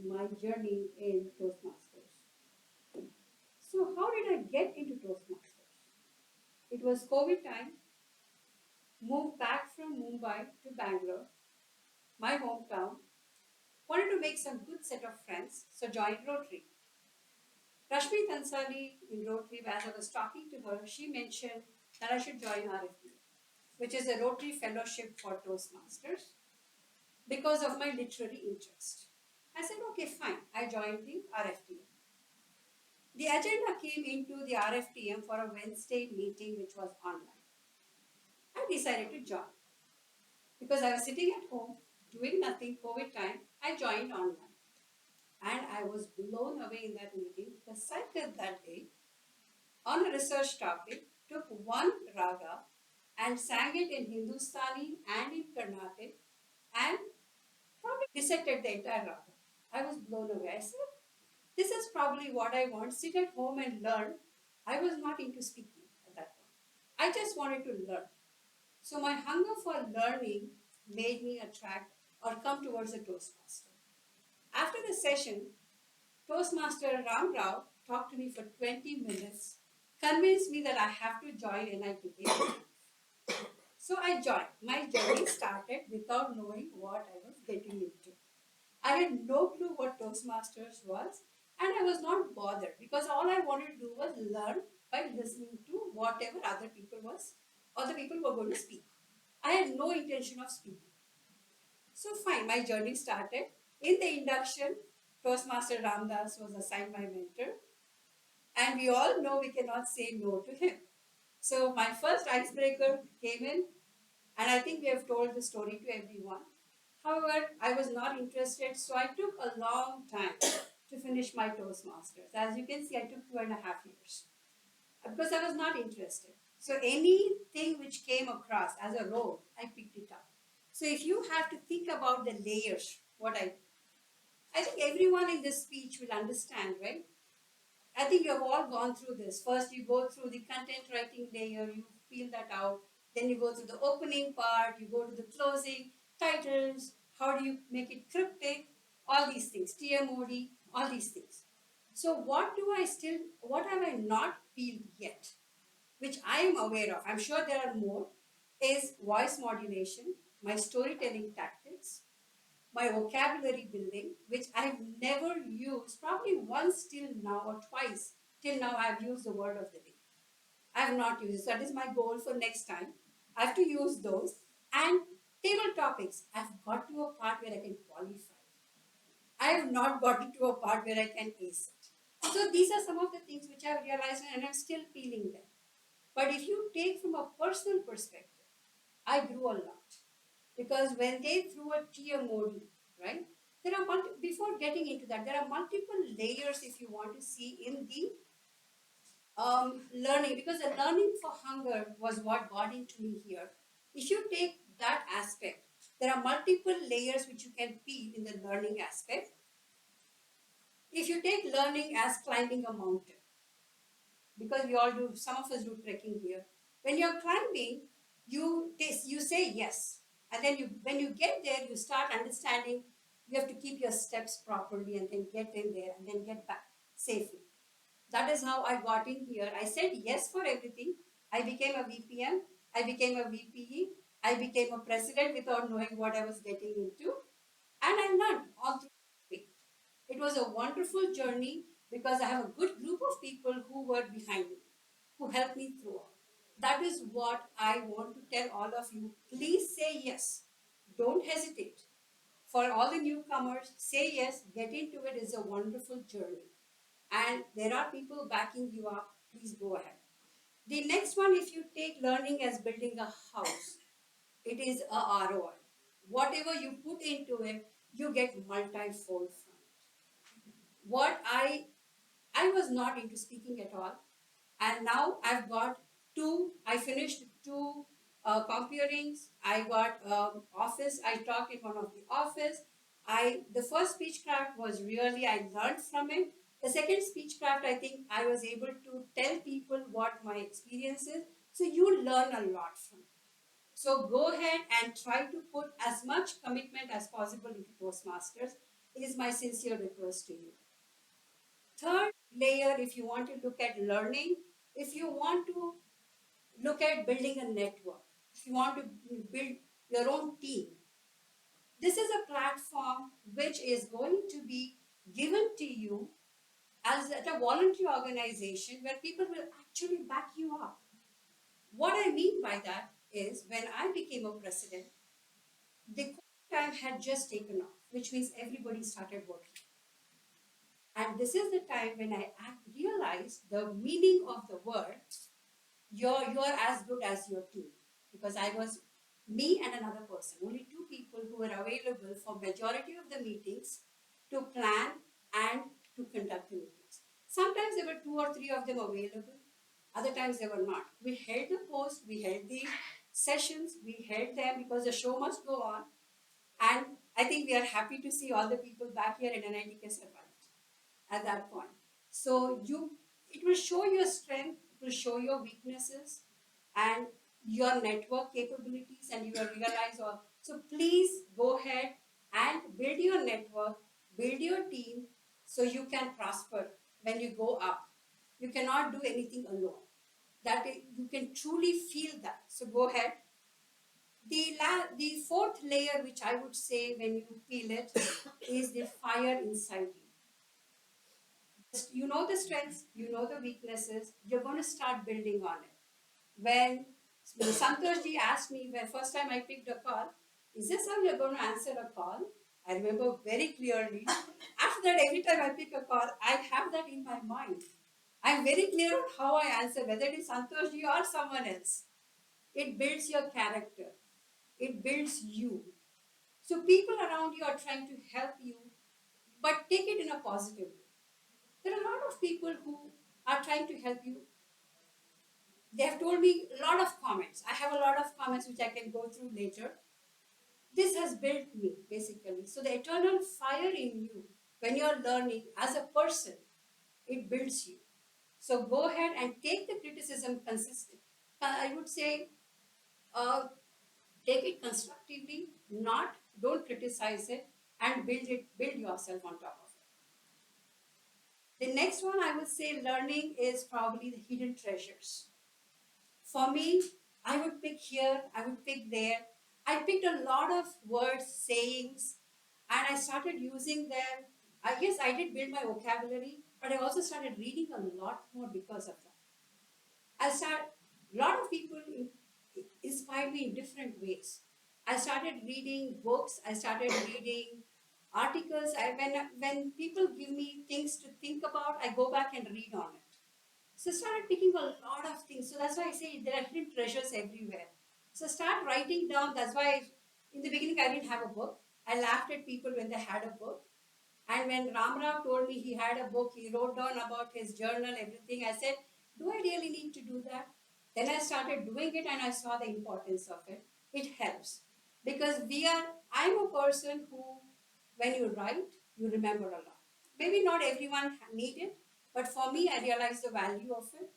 my journey in Toastmasters. So, how did I get into Toastmasters? It was COVID time, moved back from Mumbai to Bangalore, my hometown, wanted to make some good set of friends, so joined Rotary. Rashmi Tansali in Rotary, as I was talking to her, she mentioned that I should join RFP, which is a Rotary Fellowship for Toastmasters, because of my literary interest. I said, okay, fine. I joined the RFTM. The agenda came into the RFTM for a Wednesday meeting, which was online. I decided to join because I was sitting at home doing nothing, COVID time. I joined online and I was blown away in that meeting. The cycle that day on a research topic took one raga and sang it in Hindustani and in Carnatic and probably dissected the entire raga. I was blown away. I said, this is probably what I want. Sit at home and learn. I was not into speaking at that point. I just wanted to learn. So my hunger for learning made me attract or come towards a Toastmaster. After the session, Toastmaster Ram Rao talked to me for 20 minutes, convinced me that I have to join NITK. So I joined. My journey started without knowing what I was getting into. I had no clue what Toastmasters was, and I was not bothered because all I wanted to do was learn by listening to whatever other people were going to speak. I had no intention of speaking. So fine, my journey started. In the induction, Toastmaster Ramdas was assigned my mentor, and we all know we cannot say no to him. So my first icebreaker came in, and I think we have told the story to everyone. However, I was not interested, so I took a long time to finish my Toastmasters. As you can see, I took 2.5 years because I was not interested. So anything which came across as a role, I picked it up. So if you have to think about the layers, I think everyone in this speech will understand, right? I think you have all gone through this. First, you go through the content writing layer, you feel that out. Then you go through the opening part, you go to the closing, titles, how do you make it cryptic, all these things, TMOD, all these things. So, what have I not peeled yet, which I am aware of? I'm sure there are more, is voice modulation, my storytelling tactics, my vocabulary building, which I've never used, probably once till now or twice till now I've used the word of the day. I have not used it. So that is my goal for next time. I have to use those. And table topics, I've got to a part where I can qualify. I have not gotten to a part where I can ace it. So these are some of the things which I've realized and I'm still peeling them. But if you take from a personal perspective, I grew a lot. Because when they threw a TMOD, right, before getting into that, there are multiple layers if you want to see in the learning, because the learning for hunger was what got into me here. If you take that aspect, there are multiple layers which you can peel in the learning aspect. If you take learning as climbing a mountain, because some of us do trekking here. When you're climbing, you say yes. And then when you get there, you start understanding you have to keep your steps properly and then get in there and then get back safely. That is how I got in here. I said yes for everything. I became a VPM. I became a VPE. I became a president without knowing what I was getting into. And I learned all through it. It was a wonderful journey because I have a good group of people who were behind me, who helped me through all. That is what I want to tell all of you. Please say yes. Don't hesitate. For all the newcomers, say yes, get into it. It's a wonderful journey. And there are people backing you up. Please go ahead. The next one, if you take learning as building a house, it is a ROI. Whatever you put into it, you get multi-fold from it. what I was not into speaking at all, and now I've got two. I finished two compeerings. I got office. I talked in one of the office. The first speechcraft was really I learned from it. The second speechcraft, I think I was able to tell people what my experience is. So you learn a lot from it. So go ahead and try to put as much commitment as possible into Toastmasters. Is my sincere request to you. Third layer, if you want to look at learning, if you want to look at building a network, if you want to build your own team, this is a platform which is going to be given to you as at a voluntary organization where people will actually back you up. What I mean by that is when I became a president, the COVID time had just taken off, which means everybody started working. And this is the time when I realized the meaning of the word, you're as good as your team. Because I was me and another person, only two people who were available for majority of the meetings to plan and to conduct the meetings. Sometimes there were two or three of them available, other times they were not. We held the post, we held the sessions, we held them because the show must go on. And I think we are happy to see all the people back here in NITK survived at that point. So it will show your strength, it will show your weaknesses and your network capabilities, and you will realize all. So please go ahead and build your network, build your team so you can prosper when you go up. You cannot do anything alone. You can truly feel that. So go ahead. The fourth layer, which I would say when you feel it, is the fire inside you. You know the strengths, you know the weaknesses, you're going to start building on it. When Santosh ji asked me when first time I picked a call, is this how you're going to answer a call? I remember very clearly. After that, every time I pick a call, I have that in my mind. I'm very clear on how I answer, whether it is Santosh ji or someone else. It builds your character. It builds you. So people around you are trying to help you, but take it in a positive way. There are a lot of people who are trying to help you. They have told me a lot of comments. I have a lot of comments which I can go through later. This has built me, basically. So the eternal fire in you, when you're learning as a person, it builds you. So go ahead and take the criticism consistent. I would say, take it constructively, don't criticize it, and build yourself on top of it. The next one I would say learning is probably the hidden treasures. For me, I would pick here, I would pick there. I picked a lot of words, sayings, and I started using them. I guess I did build my vocabulary, but I also started reading a lot more because of that. A lot of people inspired me in different ways. I started reading books, I started reading articles. When people give me things to think about, I go back and read on it. So I started picking a lot of things. So that's why I say there are hidden treasures everywhere. So start writing down. That's why in the beginning I didn't have a book. I laughed at people when they had a book. And when Ramrao told me he had a book, he wrote down about his journal, everything. I said, do I really need to do that? Then I started doing it and I saw the importance of it. It helps. Because I'm a person who, when you write, you remember a lot. Maybe not everyone need it, but for me, I realized the value of it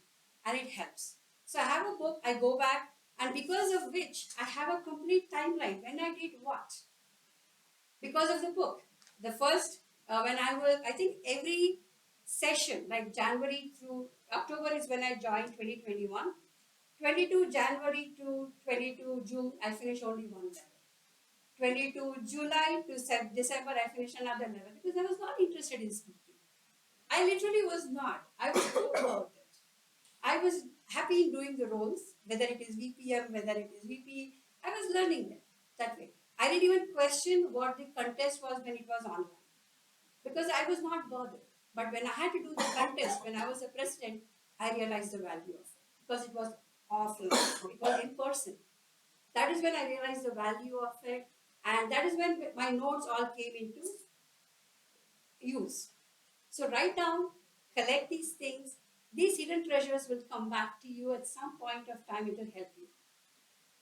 and it helps. So I have a book, I go back, and because of which I have a complete timeline when I did what. Because of the book. The first, when I think every session, like January through October is when I joined 2021. 22 January to 22 June, I finished only one level. 22 July to December, I finished another level because I was not interested in speaking. I literally was not. I was cool about it. I was happy in doing the roles, whether it is VPM, whether it is VP. I was learning that way. I didn't even question what the contest was when it was online because I was not bothered. But when I had to do the contest, when I was a president, I realized the value of it because it was offline, it was in person. That is when I realized the value of it, and that is when my notes all came into use. So write down, collect these things. These hidden treasures will come back to you at some point of time. It will help you.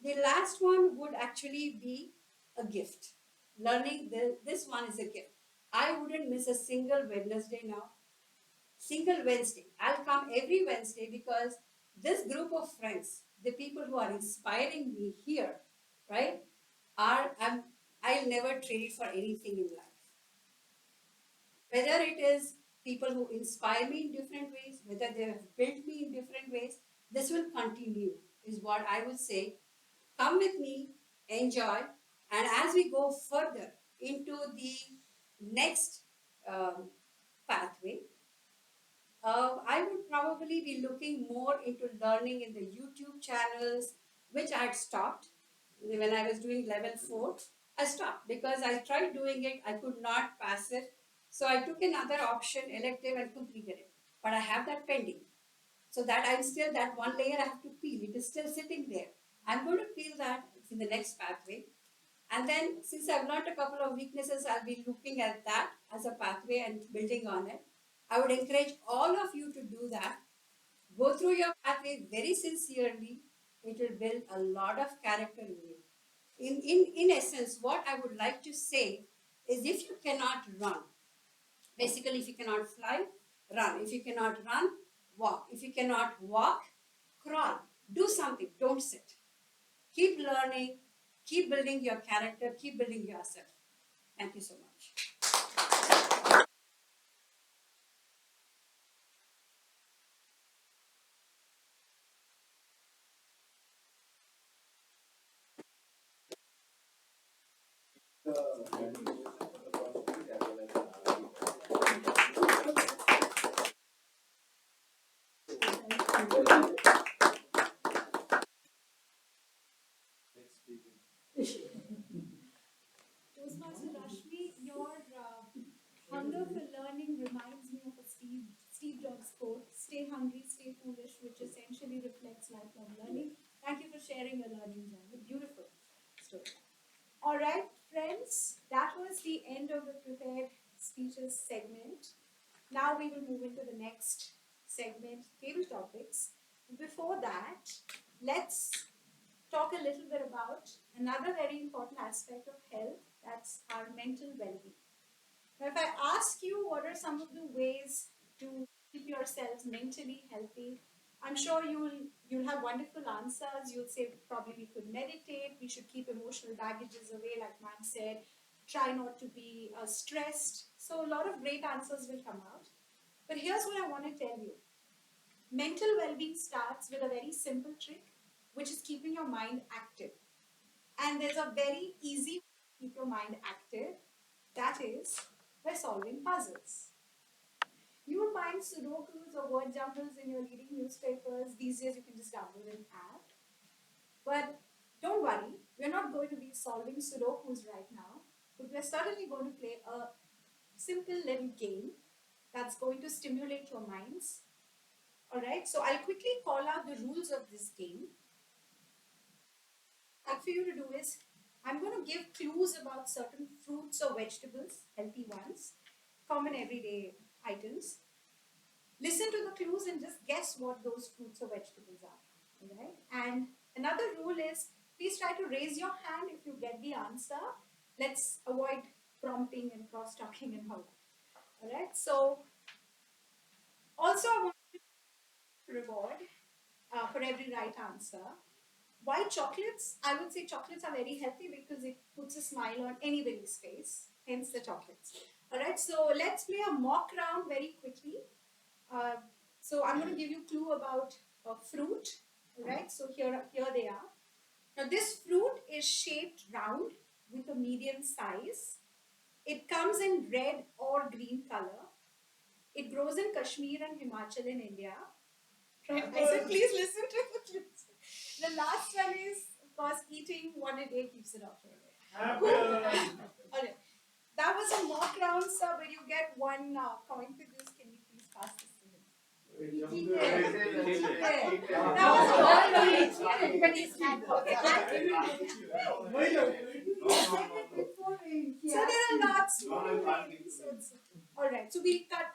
The last one would actually be a gift. Learning this one is a gift. I wouldn't miss a single Wednesday now. Single Wednesday. I'll come every Wednesday because this group of friends, the people who are inspiring me here, right, I'll never trade it for anything in life. Whether it is people who inspire me in different ways, whether they have built me in different ways, this will continue, is what I would say. Come with me, enjoy, and as we go further into the next pathway, I would probably be looking more into learning in the YouTube channels, which I had stopped when I was doing level 4. I stopped because I tried doing it, I could not pass it. So I took another option, elective, and completed it. But I have that pending. So that I'm still, that one layer I have to peel. It is still sitting there. I'm going to peel that in the next pathway. And then since I've learned a couple of weaknesses, I'll be looking at that as a pathway and building on it. I would encourage all of you to do that. Go through your pathway very sincerely. It will build a lot of character in you. In essence, what I would like to say is if you cannot run, basically if you cannot fly, run. If you cannot run, walk. If you cannot walk, crawl. Do something, don't sit. Keep learning, keep building your character, keep building yourself. Thank you so much. Toastmaster Rashmi, your hunger for learning reminds me of a Steve Jobs quote, stay hungry, stay foolish, which essentially reflects lifelong learning. Thank you for sharing your learning journey. Beautiful story. All right, friends, that was the end of the prepared speeches segment. Now we will move into the next segment, table topics. Before that, let's talk a little bit about another very important aspect of health, that's our mental well-being. Now, if I ask you what are some of the ways to keep yourselves mentally healthy, I'm sure you'll have wonderful answers. You'll say probably we could meditate, we should keep emotional baggages away, like ma'am said, try not to be stressed. So a lot of great answers will come out. But here's what I want to tell you. Mental well-being starts with a very simple trick, which is keeping your mind active. And there's a very easy way to keep your mind active, that is by solving puzzles. You will find Sudokus or word jumbles in your leading newspapers. These days you can just download an app. But don't worry, we're not going to be solving Sudokus right now, but we're certainly going to play a simple little game that's going to stimulate your minds. Alright, so I'll quickly call out the rules of this game. What for you to do is, I'm going to give clues about certain fruits or vegetables, healthy ones, common everyday items. Listen to the clues and just guess what those fruits or vegetables are. Alright? And another rule is, please try to raise your hand if you get the answer. Let's avoid prompting and cross-talking and all that. Alright? So, also I want to reward for every right answer. Why chocolates? I would say chocolates are very healthy because it puts a smile on anybody's face, hence the chocolates. Alright, so let's play a mock round very quickly. So I'm going to give you a clue about fruit. Alright, so here they are. Now this fruit is shaped round with a medium size. It comes in red or green color. It grows in Kashmir and Himachal in India. I said, please listen to the clues. The last one is, of course, eating one a day keeps it off your way. Alright. That was a mock round, sir, where you get one coin for this. Can you please pass this to him? That was a mock round, but he's not. So there are lots more. Alright, so we'll cut.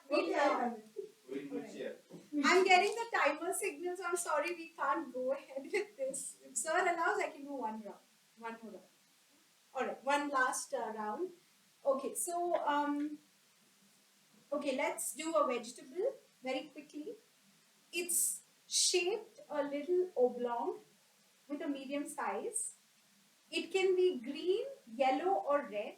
I'm getting the timer signal, so I'm sorry we can't go ahead with this. If sir allows, I can do one round. One more round. Alright, one last round. Okay, so okay, let's do a vegetable very quickly. It's shaped a little oblong with a medium size. It can be green, yellow, or red.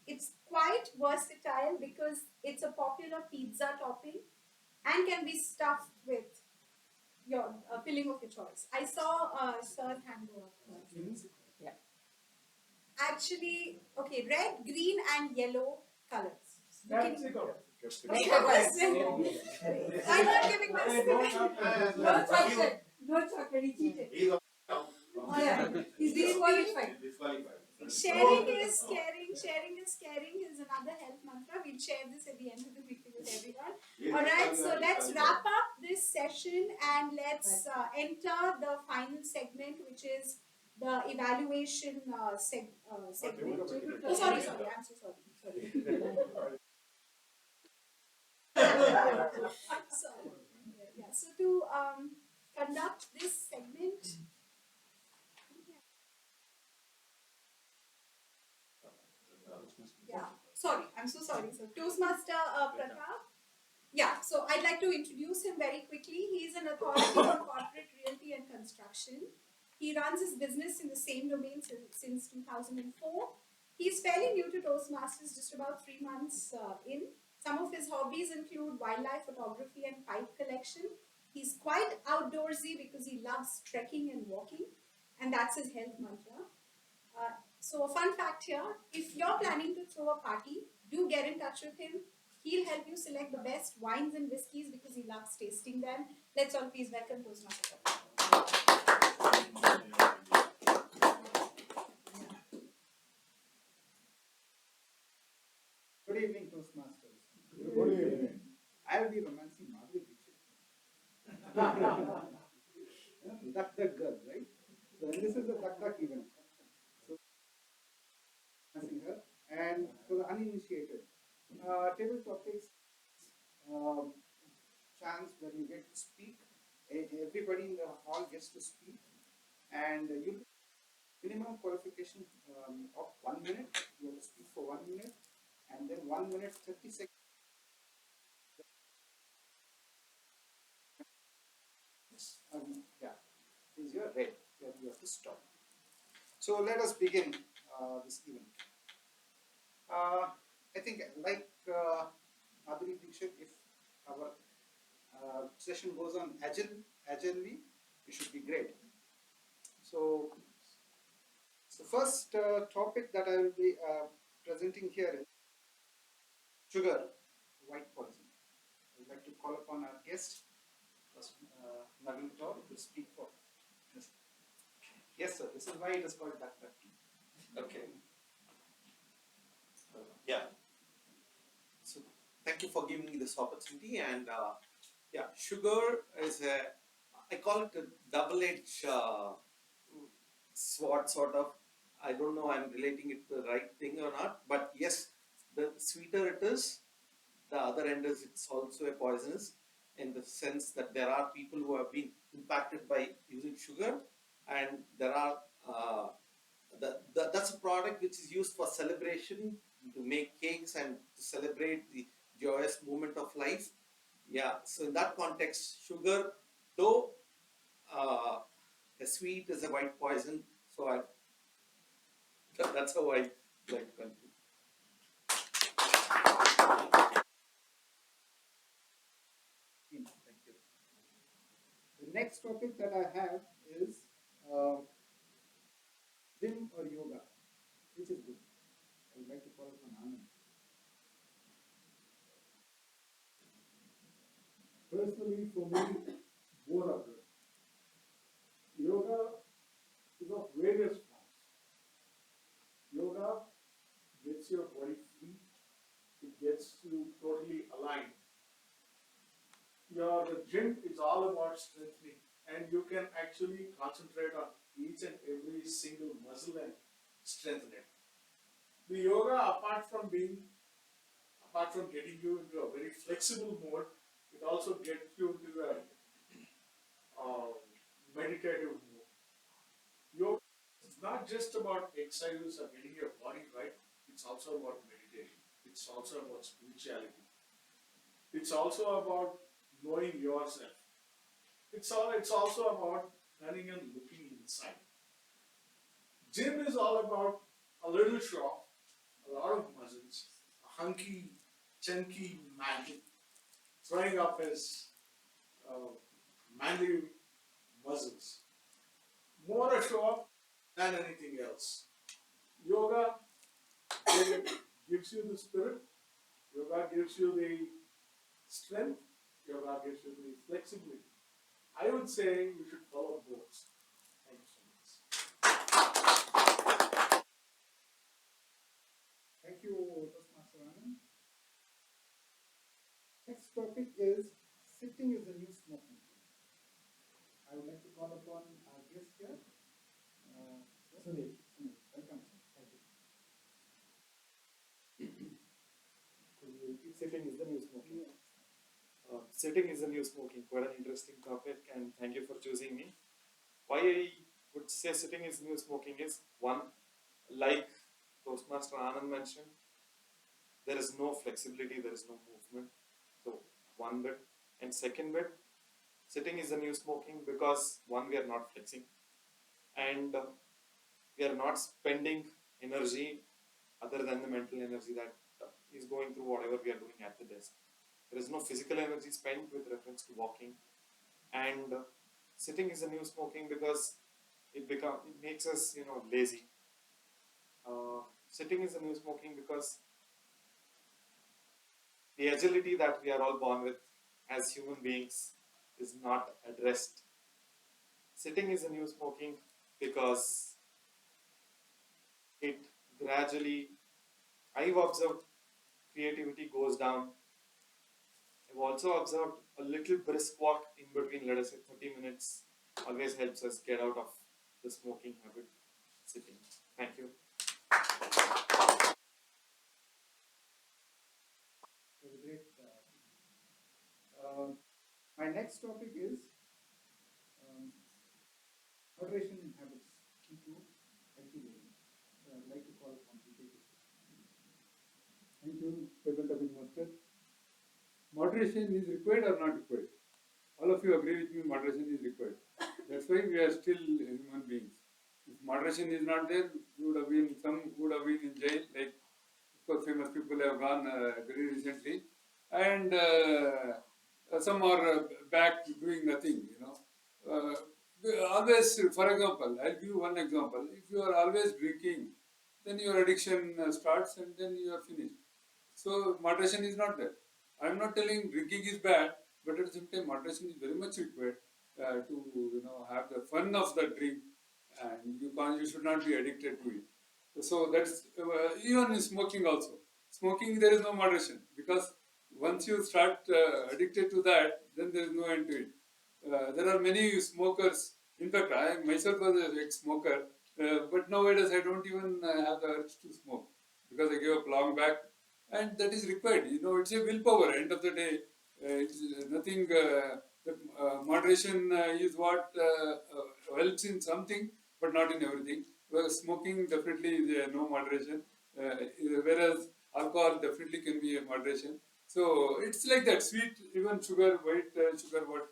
It's quite versatile because it's a popular pizza topping and can be stuffed with your filling of your choice. I saw Sir hand go up. Yeah. Actually, okay, red, green, and yellow colors. Capsicum. I'm not giving this. No chocolate. No chocolate. He cheated. He's Alright. He's disqualified. disqualified. Sharing is caring. Sharing is caring is another health mantra. We'll share this at the end of the meeting with everyone. Alright, so let's wrap up this session and let's enter the final segment, which is the evaluation segment. Oh, sorry, I'm so sorry. Sorry. Yeah, so to conduct this segment, yeah, sorry, I'm so sorry. So Toastmaster Pratap. Yeah, so I'd like to introduce him very quickly. He is an authority on corporate realty and construction. He runs his business in the same domain since 2004. He's fairly new to Toastmasters, just about 3 months in. Some of his hobbies include wildlife photography and pipe collection. He's quite outdoorsy because he loves trekking and walking, and that's his health mantra. So a fun fact here, if you're planning to throw a party, do get in touch with him. He'll help you select the best wines and whiskies because he loves tasting them. Let's all please welcome Toastmaster. Good evening, Toastmasters. Good evening. I'll be romancing Madhuri Dixit. Duck Duck Girl, right? So this is the Duck Duck event. So, romancing her. And for the uninitiated, table topics, chance where you get to speak. Everybody in the hall gets to speak. And you minimum qualification of 1 minute. You have to speak for 1 minute. And then 1 minute 30 seconds. Yeah, is your red. You have to stop. So let us begin this event. I think, like Madhuri Dixit, if our session goes on agilely, it should be great. So, the first topic that I will be presenting here is sugar, white poison. I would like to call upon our guest, Naveen Kaur, to speak for us. Yes, sir. This is why it is called Duck Duck Tea. Okay. Yeah. So thank you for giving me this opportunity. And yeah, sugar is I call it a double-edged sword, sort of. I don't know I'm relating it to the right thing or not, but yes, the sweeter it is, the other end is it's also a poisonous, in the sense that there are people who have been impacted by using sugar, and there are that's a product which is used for celebration, to make cakes and to celebrate the joyous moment of life. Yeah, so in that context, sugar, though a sweet is a white poison, so that's how I like to conclude. Thank you. The next topic that I have is gym or yoga, which is good. I would like to call upon Anand. Personally, for me, both are good. Yoga is of various forms. Yoga gets your body free. It gets you totally aligned. Your gym is all about strengthening, and you can actually concentrate on each and every single muscle and strengthen it. The yoga, apart from getting you into a very flexible mode, It also gets you into a meditative mode. Yoga is not just about exercises or getting your body right, it's also about meditation. It's also about spirituality. It's also about knowing yourself. It's also about turning and looking inside. Gym is all about a little show, a lot of muscles, a hunky, chunky man throwing up his uh, manly muscles. More a show up than anything else. Yoga gives you the spirit, yoga gives you the strength, yoga gives you the flexibility. I would say you should follow both. Thank you so much. Thank you, Toastmaster Anand. Next topic is sitting is the new smoking. I would like to call upon our guest here, Sunil. Sunil, welcome. Thank you. Sitting is the new smoking. Sitting is the new smoking. Quite an interesting topic, and thank you for choosing me. Why I would say sitting is new smoking is one, like Toastmaster Anand mentioned, there is no flexibility, there is no movement. So, one bit. And second bit, sitting is the new smoking because one, we are not flexing, and we are not spending energy other than the mental energy that is going through whatever we are doing at the desk. There is no physical energy spent with reference to walking, and sitting is a new smoking because it makes us lazy. Sitting is a new smoking because the agility that we are all born with as human beings is not addressed. Sitting is a new smoking because it gradually, I've observed, creativity goes down. I've also observed a little brisk walk in between, let us say 30 minutes, always helps us get out of the smoking habit. Sitting. Thank you. Very great. My next topic is moderation in habits, key to healthy living. So I'd like to call upon PK. Thank you, Reverend Master. Moderation is required or not required? All of you agree with me, moderation is required. That's why we are still human beings. If moderation is not there, some would have been in jail, like of course famous people have gone very recently, and some are back doing nothing. Always, for example, I'll give you one example. If you are always drinking, then your addiction starts and then you are finished. So moderation is not there. I am not telling drinking is bad, but at the same time, moderation is very much required to have the fun of the drink, and you should not be addicted to it. So that's even in smoking also. Smoking there is no moderation because once you start addicted to that, then there is no end to it. There are many smokers. In fact, I myself was an ex-smoker, but nowadays I don't even have the urge to smoke because I gave up long back, and that is required. It's a willpower. End of the day, it's nothing. Moderation is what helps in something, but not in everything. Whereas smoking definitely is no moderation, whereas alcohol definitely can be a moderation. So it's like that. Sweet, even sugar, white sugar. What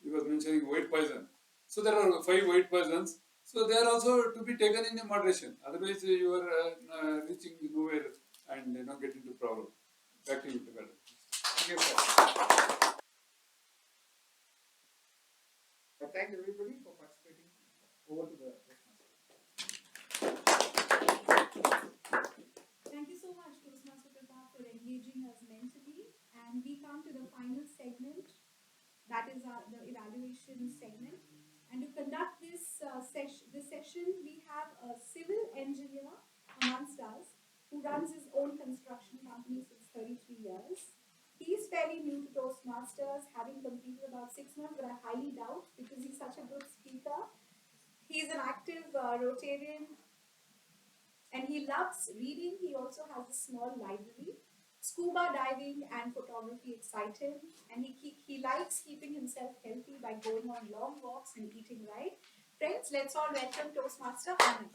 he was mentioning, white poison. So there are 5 white poisons. So they are also to be taken in a moderation. Otherwise, you are reaching nowhere and get into problem. Back to you, Mr. Thank you, sir. I thank everybody for participating. Over to the Thank you so much, Toastmaster Pratap, for engaging us mentally. And we come to the final segment, that is the evaluation segment. And to conduct this session, we have a civil engineer amongst us who runs his own construction company since 33 years. He's fairly new to Toastmasters, having completed about 6 months, but I highly doubt because he's such a good speaker. He's an active Rotarian and he loves reading. He also has a small library. Scuba diving and photography excite him, and he likes keeping himself healthy by going on long walks and eating right. Friends, let's all welcome Toastmaster Anand.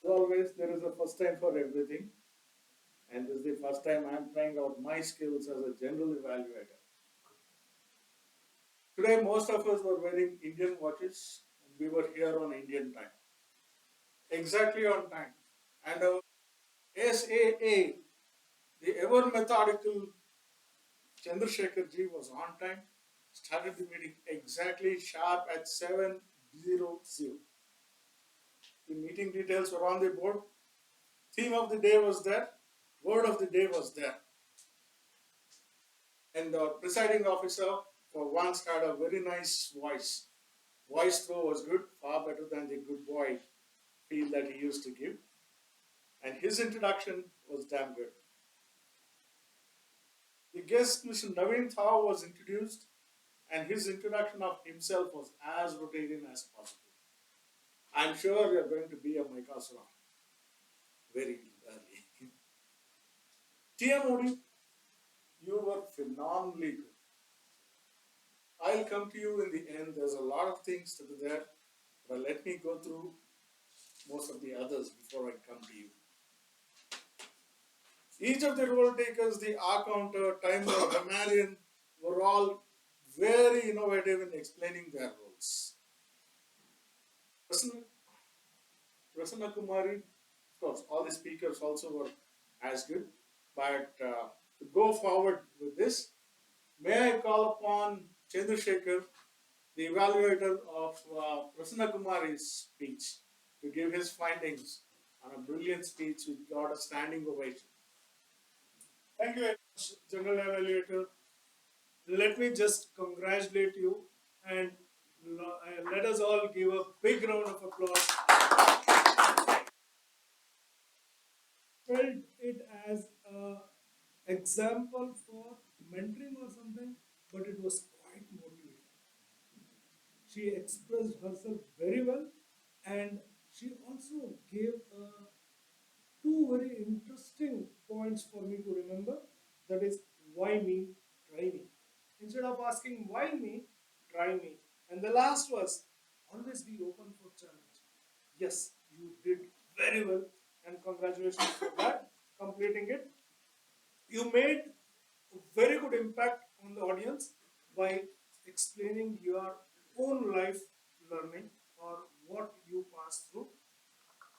As always, there is a first time for everything, and this is the first time I'm trying out my skills as a general evaluator. Today, most of us were wearing Indian watches, and we were here on Indian time. Exactly on time. And our SAA, the ever methodical Chandrasekhar ji was on time, started the meeting exactly sharp at 7:00. The meeting details were on the board. Theme of the day was there. Word of the day was there. And the presiding officer, for once, had a very nice voice. Voice throw was good, far better than the good boy feel that he used to give. And his introduction was damn good. The guest, Mr. Naveen Thao, was introduced, and his introduction of himself was as rotating as possible. I'm sure you're going to be a Mikasura very early. TM you were phenomenally good. I'll come to you in the end. There's a lot of things to be there, but let me go through most of the others before I come to you. Each of the role takers, the R counter, timer, grammarian, were all very innovative in explaining their roles. Prasanna Kumari, of course, all the speakers also were as good. But to go forward with this, may I call upon Chandrasekhar, the evaluator of Prasanna Kumari's speech, to give his findings on a brilliant speech which got a standing ovation. Thank you very much, General Evaluator. Let me just congratulate you and let us all give a big round of applause. Felt it as an example for mentoring or something, but it was quite motivating. She expressed herself very well, and she also gave two very interesting points for me to remember. That is, why me, try me. Instead of asking why me, try me. And the last was, always be open for challenge. Yes, you did very well, and congratulations for that, completing it. You made a very good impact on the audience by explaining your own life learning or what you passed through.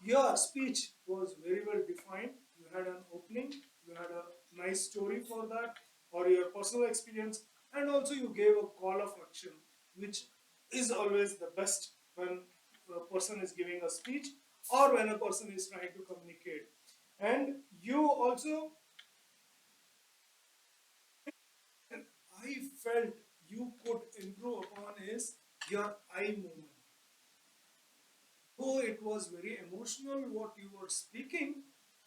Your speech was very well defined. You had an opening, you had a nice story for that, or your personal experience, and also you gave a call of action, which is always the best when a person is giving a speech or when a person is trying to communicate. And you also, I felt you could improve upon is your eye movement. Though it was very emotional what you were speaking,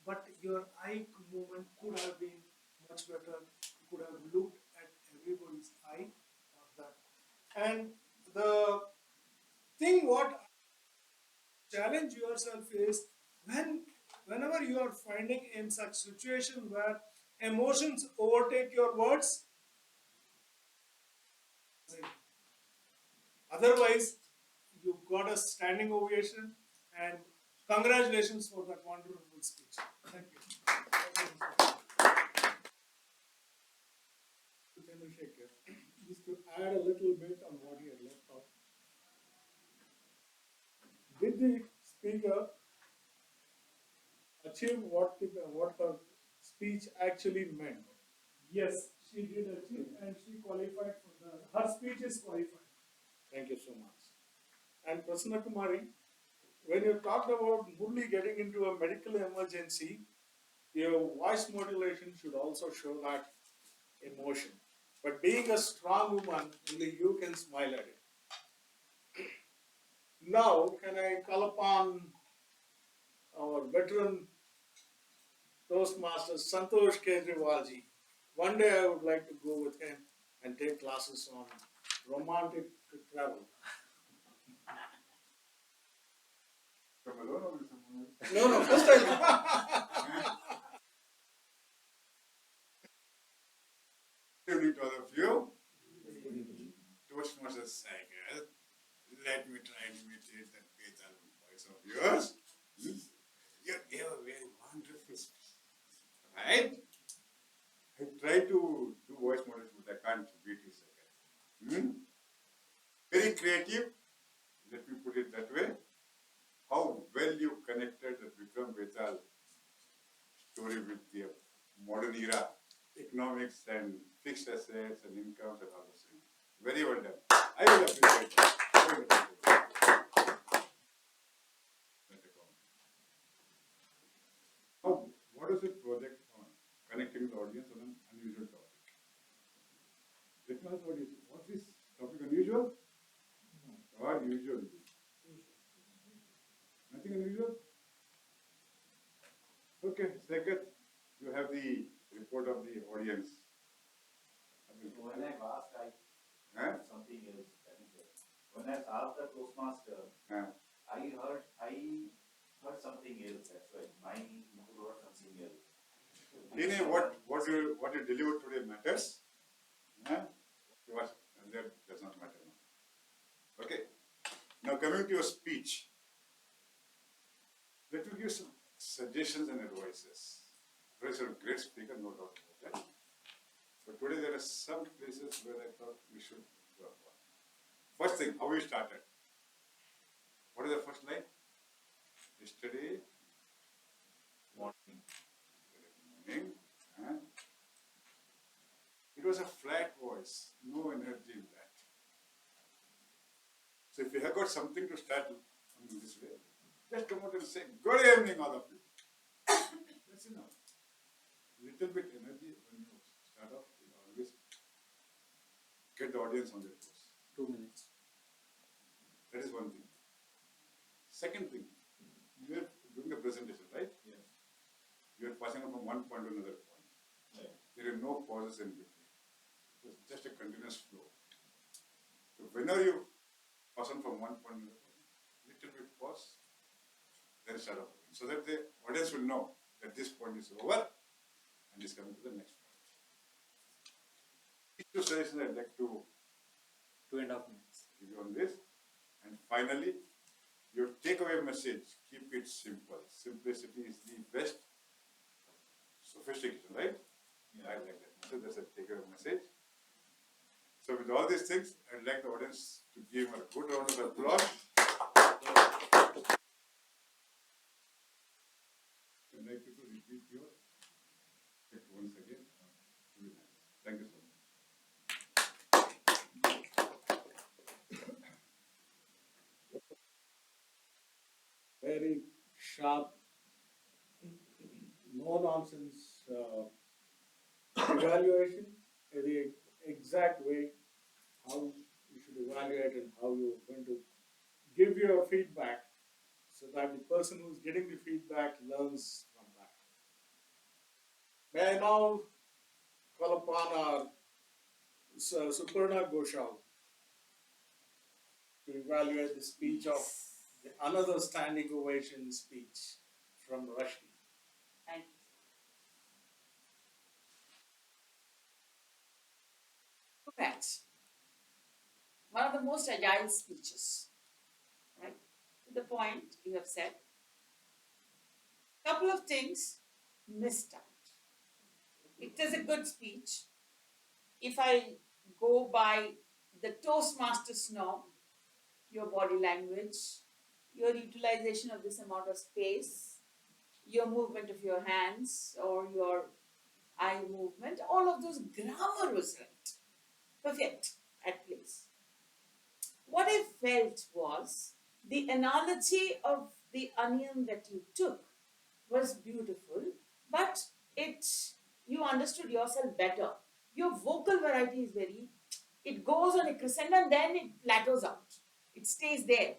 but your eye movement could have been much better. You could have looked at everybody's eye or that. And the thing what challenge yourself is whenever you are finding in such situation where emotions overtake your words, otherwise you got a standing ovation and congratulations for that wonderful speech. Thank you. Chandrasekhar, just to add a little bit on what he had left off. Did the speaker achieve what her speech actually meant? Yes, she did achieve and she qualified for her speech is qualified. Thank you so much. And Prasanna Kumari, when you talked about Murli getting into a medical emergency, your voice modulation should also show that emotion. But being a strong woman, only you can smile at it. Now, can I call upon our veteran Toastmaster Santosh Kejriwal ji. One day I would like to go with him and take classes on romantic travel. Come alone or with someone else? No, no, first I. Good evening to all of you. Toastmaster Cycle. Let me try and imitate that Betal voice of yours. You gave a very wonderful speech. Right? I try to do voice modulation, but I can't beat his second. Very creative. Let me put it that way. How well you connected the Vikram Betal story with the modern era economics and fixed assets and incomes and all those things. Very well done. I will appreciate that. I will appreciate that. That's a comment. Now, what is the project on connecting the audience on an unusual topic? Let me ask what is topic unusual? Or usual? Nothing unusual? Okay, second, you have the report of the audience. When I've asked, I Huh? something else. That is it. When I asked the Toastmaster, Huh? I heard something else. That's why my input was something else. Anyway, what you delivered today matters. Huh? That does not matter now. Okay. Now coming to your speech, let me give some suggestions and advices. Otherwise, you're a great speaker, no doubt about that. But today there are some places where I thought we should work on. First thing, how we started. What is the first line? Yesterday Morning. morning. Huh? It was a flat voice, no energy in that. So if you have got something to start on this way, just come out and say, good evening, all of you. That's enough. Little bit energy when you start off, you always get the audience on their toes. 2 minutes. That is one thing. Second thing, you are doing the presentation, right? Yes. You are passing on from one point to another point. Right. There are no pauses in between. It's just a continuous flow. So whenever you pass on from one point to another point, little bit pause, then start off again. So that the audience will know that this point is over and is coming to the next point. These two suggestions I'd like to 2.5 minutes. give you on this. And finally, your takeaway message, keep it simple. Simplicity is the best sophistication, right? Yeah. I like that. So that's a takeaway message. So with all these things, I'd like the audience to give a good round of applause. I'd like you to repeat your text once again. Really nice. Thank you so much. Very sharp, no nonsense evaluation, the exact way how you should evaluate and how you're going to give your feedback so that the person who's getting the feedback learns from that. May I now call upon our Suparna Ghoshal to evaluate the speech of another standing ovation speech from Rushdie. Thank you. Correct. One of the most agile speeches, right? To the point you have said. Couple of things missed out. It is a good speech. If I go by the Toastmasters norm, your body language, your utilization of this amount of space, your movement of your hands or your eye movement, all of those grammar was right. Perfect at place. What I felt was the analogy of the onion that you took was beautiful, but you understood yourself better. Your vocal variety is it goes on a crescendo and then it plateaus out. It stays there,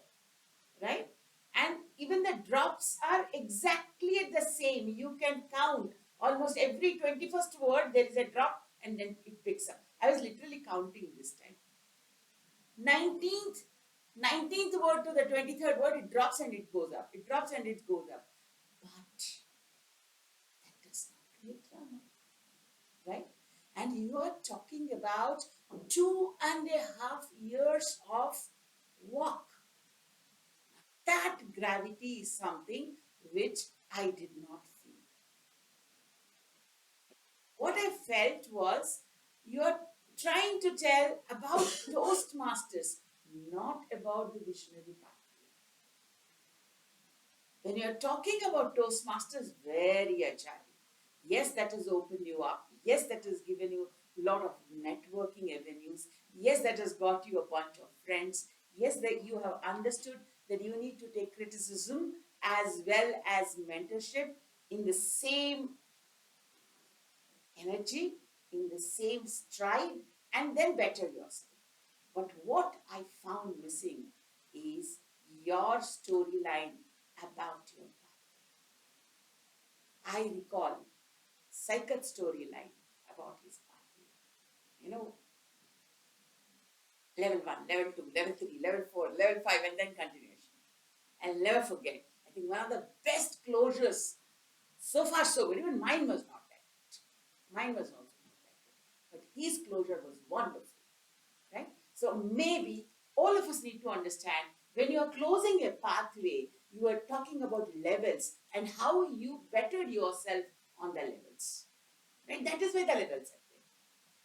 right? And even the drops are exactly at the same. You can count almost every 21st word, there is a drop and then it picks up. I was literally counting this time. 19th, 19th word to the 23rd word, it drops and it goes up. It drops and it goes up. But that does not create drama, right? And you are talking about 2.5 years of work. That gravity is something which I did not feel. What I felt was you are trying to tell about Toastmasters, not about the visionary pathway. When you are talking about Toastmasters, very agile. Yes, that has opened you up. Yes, that has given you a lot of networking avenues. Yes, that has got you a bunch of friends. Yes, that you have understood that you need to take criticism as well as mentorship in the same energy, in the same stride, and then better yourself. But what I found missing is your storyline about your pathway. I recall Saikat's storyline about his pathway. You know, level 1, level 2, level 3, level 4, level 5, and then continuation. And never forget, I think one of the best closures, so far so good, even mine was not that good. Mine was also not that good. But his closure was wonderful, right? So maybe all of us need to understand when you are closing a pathway, you are talking about levels and how you bettered yourself on the levels, right? That is where the levels are there.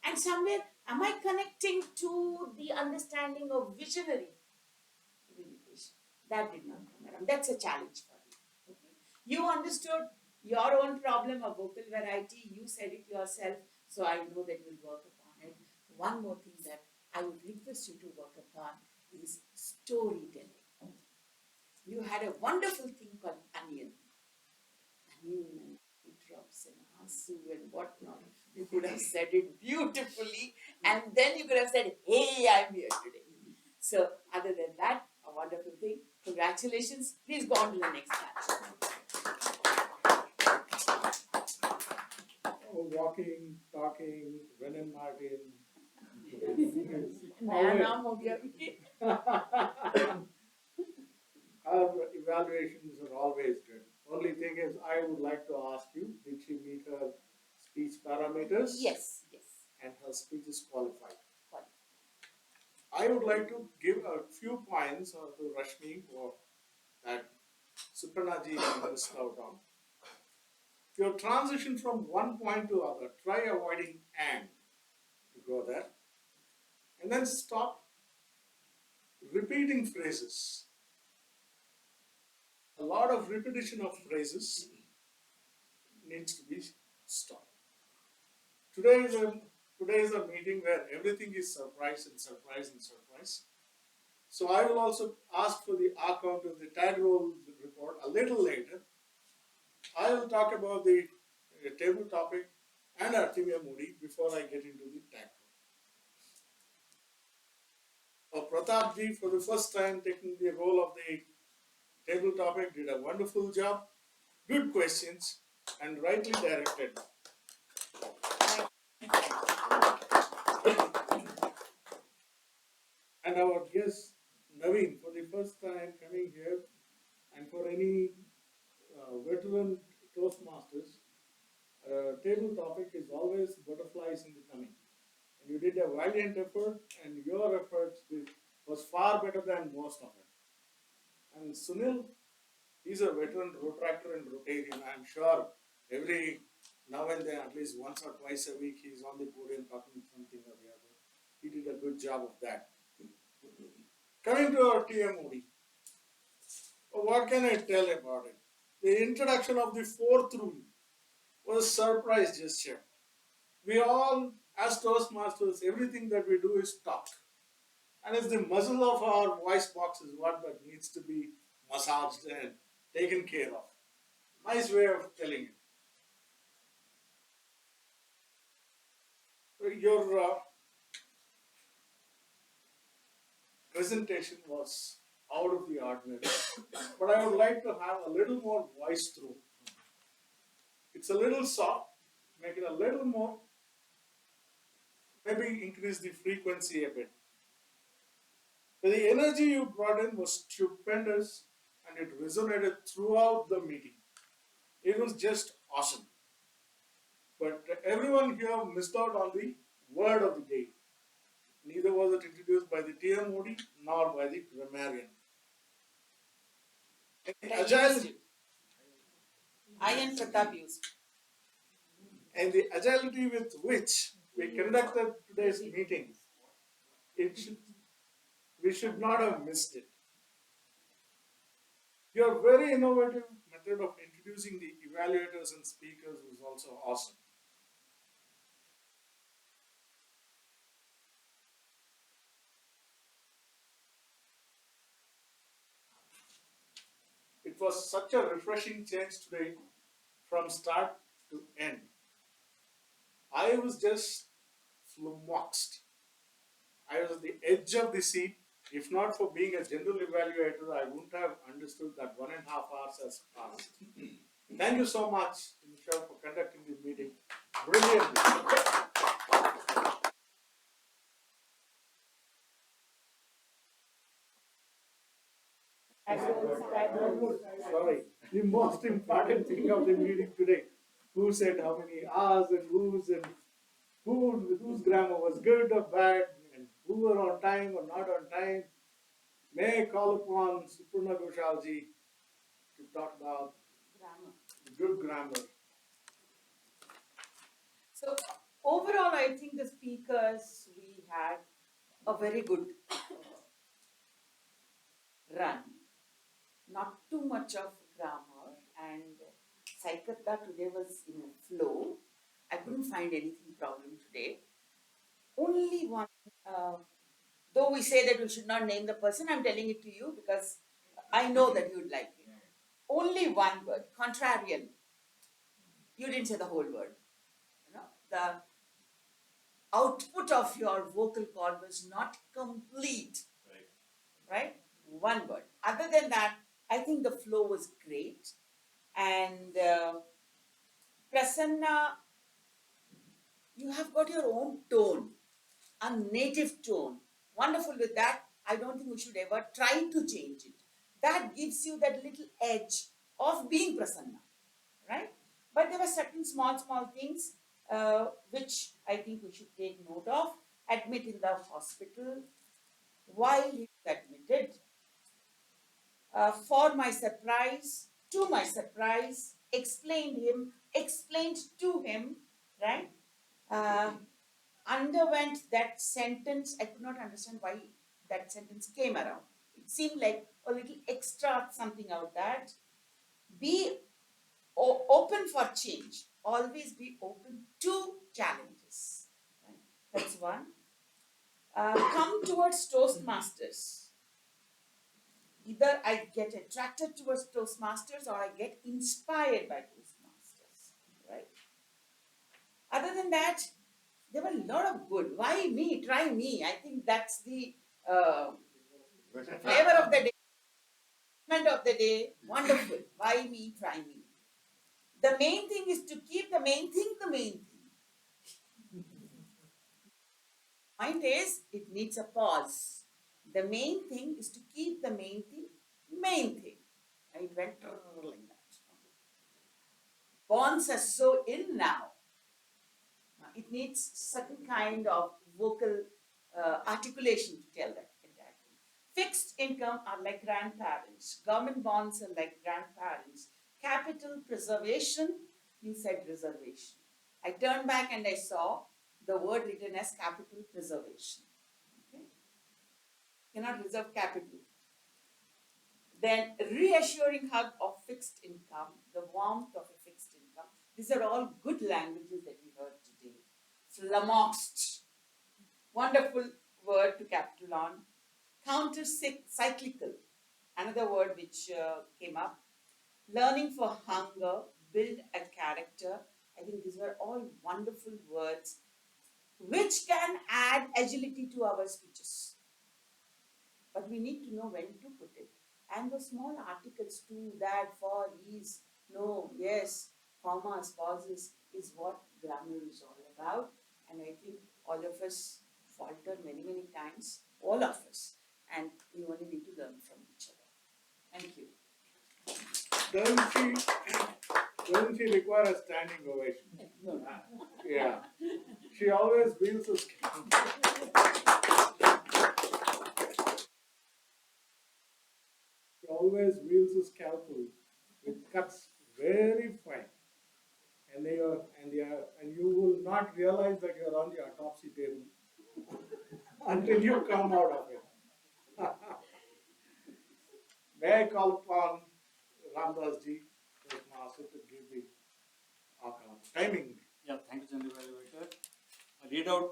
And somewhere, am I connecting to the understanding of visionary communication? That did not come around. That's a challenge for you. Okay? You understood your own problem of vocal variety. You said it yourself. So I know that you'll work upon it. One more thing that I would request you to work upon is storytelling. You had a wonderful thing called onion. Onion and it drops and asu and whatnot. You could have said it beautifully and then you could have said, hey, I'm here today. So other than that, a wonderful thing. Congratulations. Please go on to the next batch. Oh, walking, talking, Ren and Martin. नया नाम हो गया अभी. Our evaluations are always good. Only thing is, I would like to ask you, did she meet her speech parameters? Yes, yes. And her speech is qualified. I would like to give a few points to Rashmi for that Supranaji missed out on. Your transition from one point to other, try avoiding and to go there. And then stop repeating phrases. A lot of repetition of phrases needs to be stopped. Today is a meeting where everything is surprise and surprise and surprise. So I will also ask for the account of the tag roll report a little later. I will talk about the table topic and Artimia Moody before I get into the tag roll. Pratap ji, for the first time taking the role of the table topic, did a wonderful job. Good questions and rightly directed. And our guest Naveen, for the first time coming here, and for any veteran Toastmasters, table topic is always butterflies in the tummy. And you did a valiant effort, and your efforts was far better than most of it. And Sunil, he's a veteran retractor and Rotarian. I'm sure every now and then, at least once or twice a week, he's on the podium talking something or the other. He did a good job of that. Coming to our TMOD, what can I tell about it? The introduction of the fourth rule was a surprise gesture. We all, as Toastmasters, everything that we do is talk. And it's the muzzle of our voice box is what that needs to be massaged and taken care of. Nice way of telling it. Your presentation was out of the ordinary. But I would like to have a little more voice through. It's a little soft, make it a little more, maybe increase the frequency a bit. But the energy you brought in was stupendous and it resonated throughout the meeting. It was just awesome. But everyone here missed out on the word of the day. Neither was it introduced by the TMOD nor by the grammarian. Agile, I and Pratap used. and the agility with which we conducted today's meeting, we should not have missed it. Your very innovative method of introducing the evaluators and speakers was also awesome. It was such a refreshing change today from start to end. I was just flummoxed. I was at the edge of the seat. If not for being a general evaluator, I wouldn't have understood that 1.5 hours has passed. Thank you so much, Michelle, for conducting this meeting brilliantly. Sorry, the most important thing of the meeting today. Who said how many hours and whose grammar was good or bad, and who were on time or not on time. May I call upon Suparna Goshalji to talk about Grammar. good grammar. So overall, I think the speakers, we had a very good run. Not too much of grammar, and Saikata today was in a flow. I couldn't find anything problem today. Only one, though we say that we should not name the person, I'm telling it to you because I know that you would like it. Only one word, contrarian. You didn't say the whole word. You know, the output of your vocal cord was not complete. Right? One word. Other than that, I think the flow was great. And Prasanna, you have got your own tone, a native tone. Wonderful with that. I don't think we should ever try to change it. That gives you that little edge of being Prasanna, right? But there were certain small things which I think we should take note of. Admit in the hospital while he was admitted. For my surprise, to my surprise, explained to him, right? Underwent that sentence. I could not understand why that sentence came around. It seemed like a little extra something out that. Be open for change. Always be open to challenges. Right? That's one. Come towards Toastmasters. Either I get attracted towards Toastmasters or I get inspired by Toastmasters, right? Other than that, there were a lot of good. Why me? Try me. I think that's the flavor of the day, of the day. Wonderful. Why me? Try me. The main thing is to keep the main thing the main thing. Point is, it needs a pause. The main thing is to keep the main thing main thing. And it went like that. Bonds are so in now. It needs certain kind of vocal articulation to tell that entire thing. Fixed income are like grandparents. Government bonds are like grandparents. Capital preservation, you said reservation. I turned back and I saw the word written as capital preservation. Okay? Cannot reserve capital. Then reassuring hug of fixed income, the warmth of a fixed income. These are all good languages that we heard today. Flummoxed, wonderful word to capital on. Counter-cyclical, another word which came up. Learning for hunger, build a character. I think these were all wonderful words which can add agility to our speeches. but we need to know when to put it. And those small articles too, that, for, is, no, yes, commas, pauses is what grammar is all about. And I think all of us falter many, many times, all of us, and we only need to learn from each other. Thank you. Doesn't she require a standing ovation? No. Yeah. She always wields a scalpel which cuts very fine. And you will not realize that you're on the autopsy table until you come out of it. May I call upon Ramdas ji, Toastmaster, to give the timing. Yeah, thank you, General Evaluator. I read out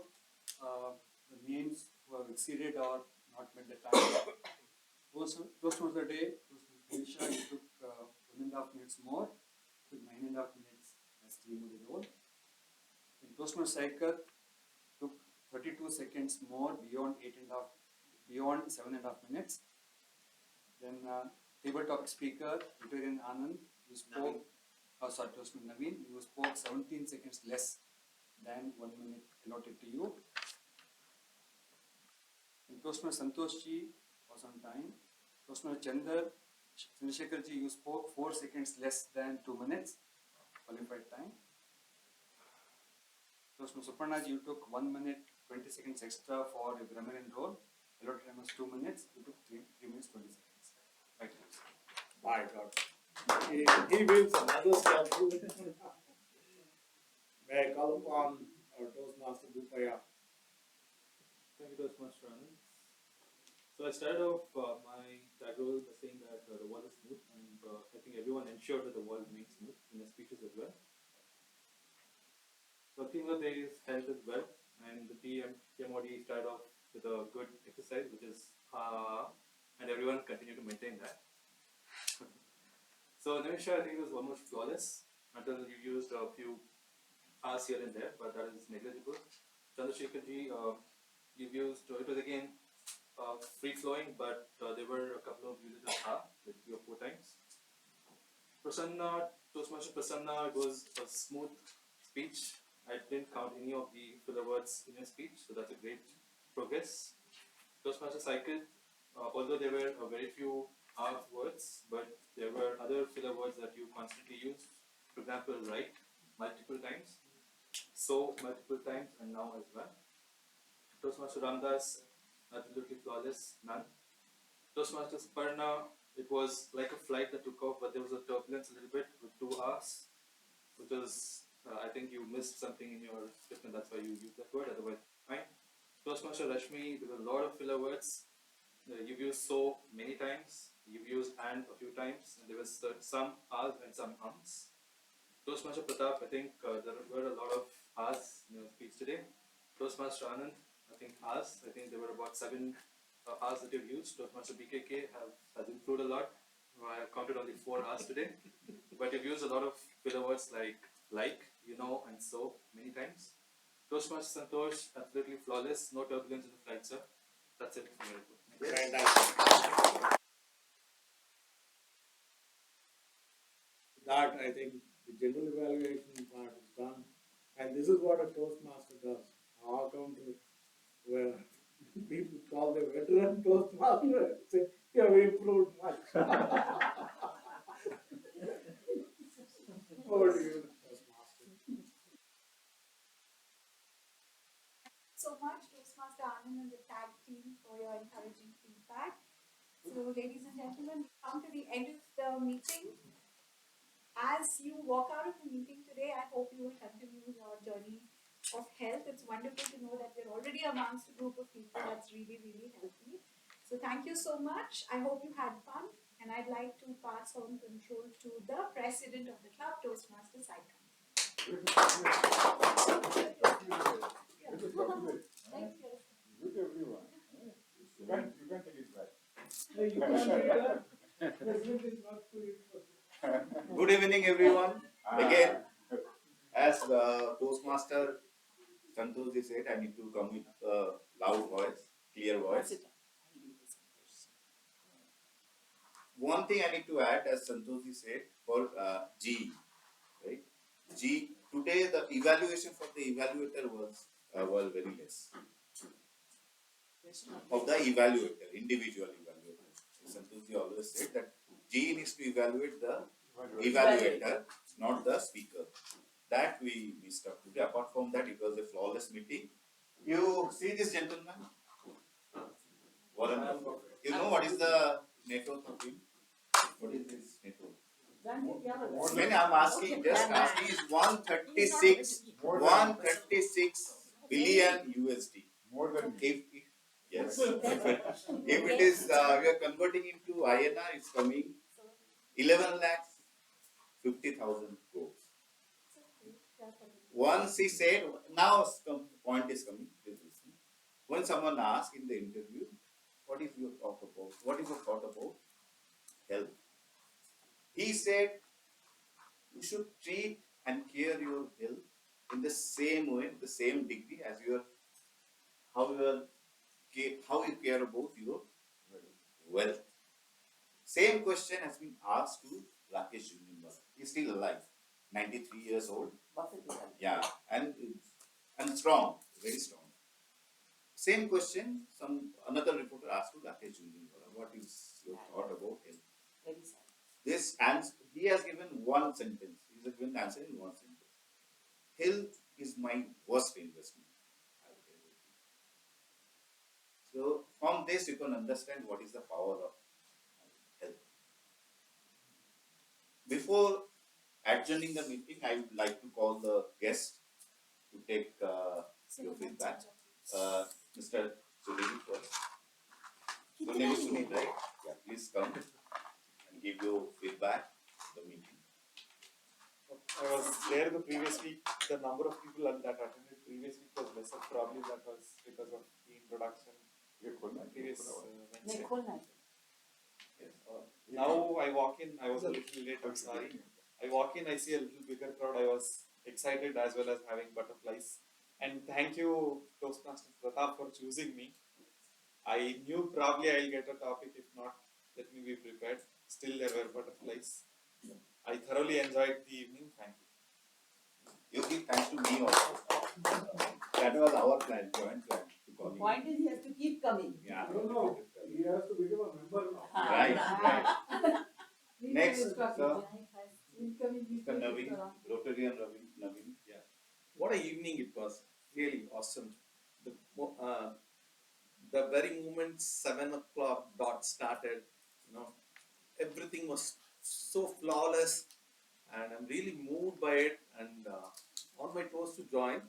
the names who have exceeded or not met the time. Toastmaster Day, Toastmaster you took 1.5 minutes more, took 9.5 minutes as team of the role. In Toastmaster Cycle, took 32 seconds more beyond 7.5 minutes. Then tabletop speaker, Victorian Anand, you spoke, Toastmaster Naveen, you spoke 17 seconds less than 1 minute allotted to you. And Toastmaster Santosh ji was on time. Toastmaster Chandrasekhar ji, you spoke 4 seconds less than 2 minutes, qualified time. Toastmaster Suparna ji, you took 1 minute 20 seconds extra for your grammarian role. Allotted time was 2 minutes, you took 3 minutes 20 seconds. Right. My God. He wields another scalpel. May I call upon our Toastmaster Bhupaya. Thank you, Toastmaster Anand. So I started off my tag role by saying that the wall is smooth, and I think everyone ensured that the wall remains smooth in their speeches as well. So theme of the day is health as well, and the TMOD started off with a good exercise, which is and everyone continued to maintain that. So Nimisha, I think it was almost flawless until you used a few R's here and there, but that is negligible. Chandrasekhar ji, you've used, it was again free flowing, but there were a couple of uses of R, like 3 or 4 times. Prasanna, Toastmaster Prasanna, it was a smooth speech. I didn't count any of the filler words in your speech, so that's a great progress. Toastmaster Cycle, although there were very few R words, but there were other filler words that you constantly used. For example, right, multiple times, so multiple times, and now as well. Toastmaster Ramdas, absolutely flawless, none. Toastmaster Sparna, it was like a flight that took off, but there was a turbulence a little bit with 2 R's, which was, I think you missed something in your script and that's why you used that word, otherwise fine. Toastmaster Rashmi, there were a lot of filler words. You've used so many times, you've used and a few times, and there was some R's and some ums. Toastmaster Pratap, I think there were a lot of R's in your speech today. Toastmaster Anand, I think R's, I think there were about 7 R's that you've used. Toastmaster BKK has improved a lot. I counted only 4 R's today, but you've used a lot of filler words like, you know, and so many times. Toastmaster Santosh, absolutely flawless, no turbulence in the flight, sir. That's it from my report. That, I think, the general evaluation part is done. And this is what a Toastmaster does. I'll come to where people call the veteran Toastmaster and say, you have improved much. Over to you, Toastmaster. So much, Toastmaster Anand and the tag team, for your encouraging feedback. So, ladies and gentlemen, we come to the end of the meeting. As you walk out of the meeting today, I hope you will continue your journey of health. It's wonderful to know that we're already amongst a group of people that's really, really healthy. So thank you so much. I hope you had fun. And I'd like to pass on control to the president of the club, Toastmaster Saika. Thank you. Good everyone. You can take it back. Good evening, everyone. Again, as the Toastmaster Santosh said, I need to come with a loud voice, clear voice. one thing I need to add, as Santoshi said, for G, right? G, today the evaluation for the evaluator was very less. Of the evaluator, individual evaluator. Santoshi always said that G needs to evaluate the evaluator, not the speaker. That we stuck today. Apart from that, it was a flawless meeting. You see this gentleman? Warren Buffett. You know what is the net worth of him? What is his net worth? When I'm asking, just asking, is 136 billion USD. More than If yes, if it is we are converting into INR, it's coming 11 lakhs 50,000 crores. Once he said, now point is coming. Please listen. When someone asks in the interview, what is your thought about? What is your thought about health? He said, you should treat and care your health in the same way, the same degree as your how you care about your wealth. Same question has been asked to Rakesh Junimwala. He's still alive, 93 years old. Yeah, and strong, very strong. Same question, another reporter asked to Rakesh Junimwala, what is your thought about health? Very sad. This answer, he has given one sentence. He has given the answer in one sentence. Health is my worst investment. So from this you can understand what is the power of health. Before adjourning the meeting, I would like to call the guest to take your feedback. Mr. Sunil first. Your name is Sunil, right? Yeah, please come and give your feedback to the meeting. I was there the previous week. The number of people that attended previous week was lesser. Probably that was because of the introduction. Previous Wednesday. Yes. Now I walk in. I was a little late. I'm sorry. I walk in. I see a little bigger crowd. I was excited as well as having butterflies. And thank you, Toastmaster Pratap, for choosing me. I knew probably I'll get a topic. If not, let me be prepared. Still, there were butterflies. I thoroughly enjoyed the evening. Thank you. You give thanks to me also. That was our plan, joint plan to call you. Point is, he has to keep coming. Yeah. No. He has to become a member now. Right. Next, Mr. Mr. Naveen, Rotarian Naveen. Yeah. What a evening it was. Really awesome. The very moment 7 o'clock dot started, everything was so flawless, and I'm really moved by it and on my toes to join.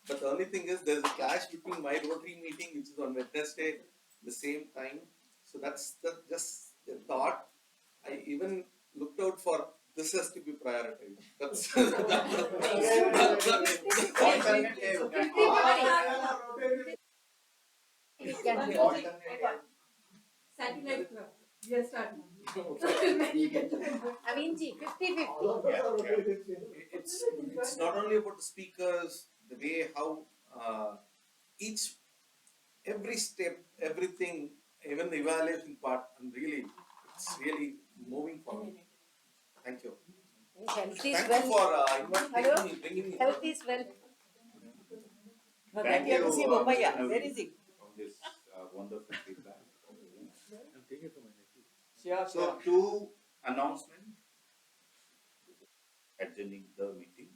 But the only thing is, there's a clash between my Rotary meeting, which is on Wednesday, the same time. So that's just a thought. I even looked out for this has to be prioritized. That's Satellite club. We are starting. I mean, 50-50. It's not only about the speakers, the way how every step, everything, even the evaluation part, it's really moving forward. Thank you. Health is Thank well. you for Hello? bringing me. Health is well. Thank you, see Mr. Bopaya. Naveen, Where is he? for this wonderful feedback. I'm taking it from my nephew. Sure, So, two announcements adjourning the meeting.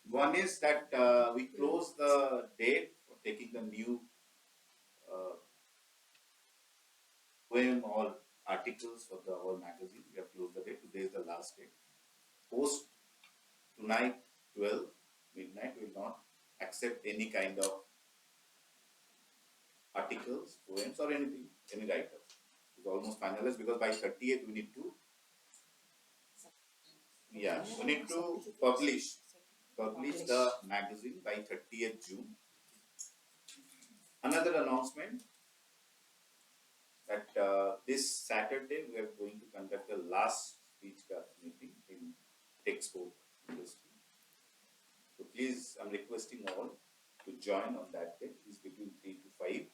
One is that we close the date for taking the new poem or articles for our magazine. We have closed the date. Today is the last day. Post tonight, 12 midnight, we will not accept any kind of articles, poems, or anything, any writer. It's almost finalized because by 30th we need to, we need to publish the magazine by 30th June. Another announcement that this Saturday we are going to conduct the last speechcast meeting in export industry. So please, I'm requesting all to join on that day. It's between 3 to 5.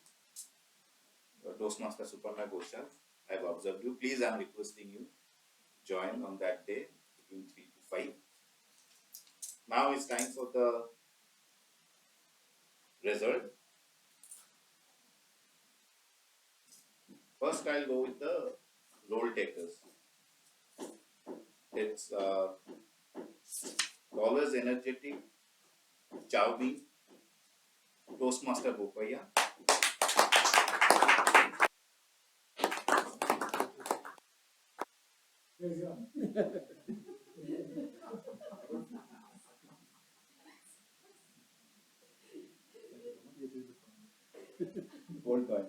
Toastmaster Suparna Ghoshal I've observed you. Please, I'm requesting you, join on that day between 3 to 5. Now it's time for the result. First, I'll go with the role takers. It's always energetic, charming, Toastmaster Bopaya. Gold coin.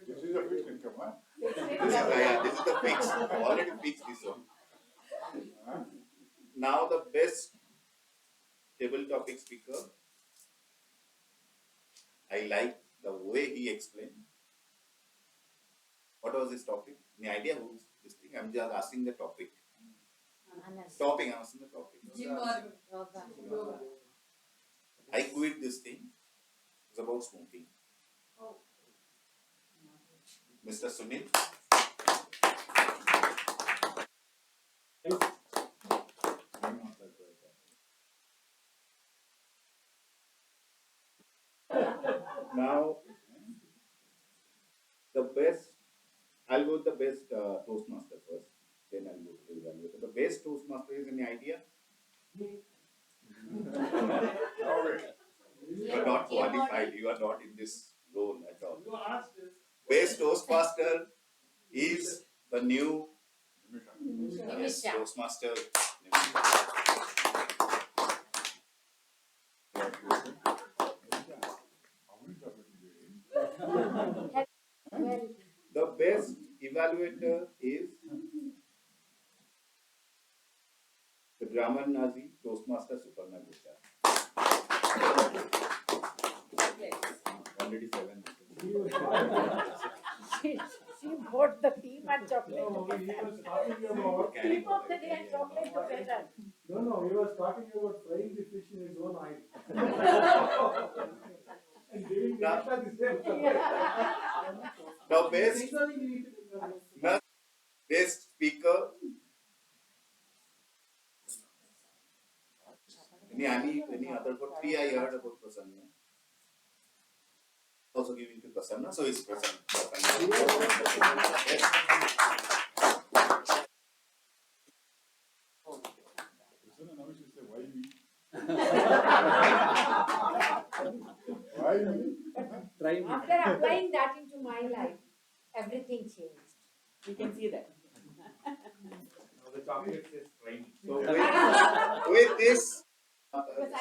This is a fixed income, huh? This is the fix. Already fixed this one. Huh? Now the best table topic speaker. I like the way he explained. What was his topic? Any idea who's this thing? I'm just asking the topic. Topic, I'm asking the topic. I quit this thing. It's about smoking. Mr. Sunil. Now, the best, I'll go with the best Toastmaster first, then I'll go to the evaluator. The best Toastmaster is any idea? You are not qualified, you are not in this role at all. Best Toastmaster is the new Toastmaster. The best evaluator is the grammar Nazi Toastmaster Suparna Gupta. Already 7. She bought the team and chocolate No, he together. was talking about. Team of the day and chocolate together. No, he was talking about frying the fish in his own oil. And giving the extra the same. The best speaker. Any other for 3 I heard about Prasanna. Also giving to Prasanna, so it's Prasanna. Now she say, why me? Why me? After applying that into my life, everything changed. We can see that. The chocolate says trying. So with this,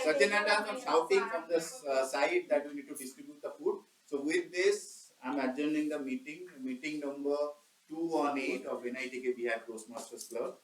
Sachinanda was shouting from the side that we need to distribute the food. So with this, I'm adjourning the meeting number 2 on 8 of NITK BHIVE Toastmasters Club.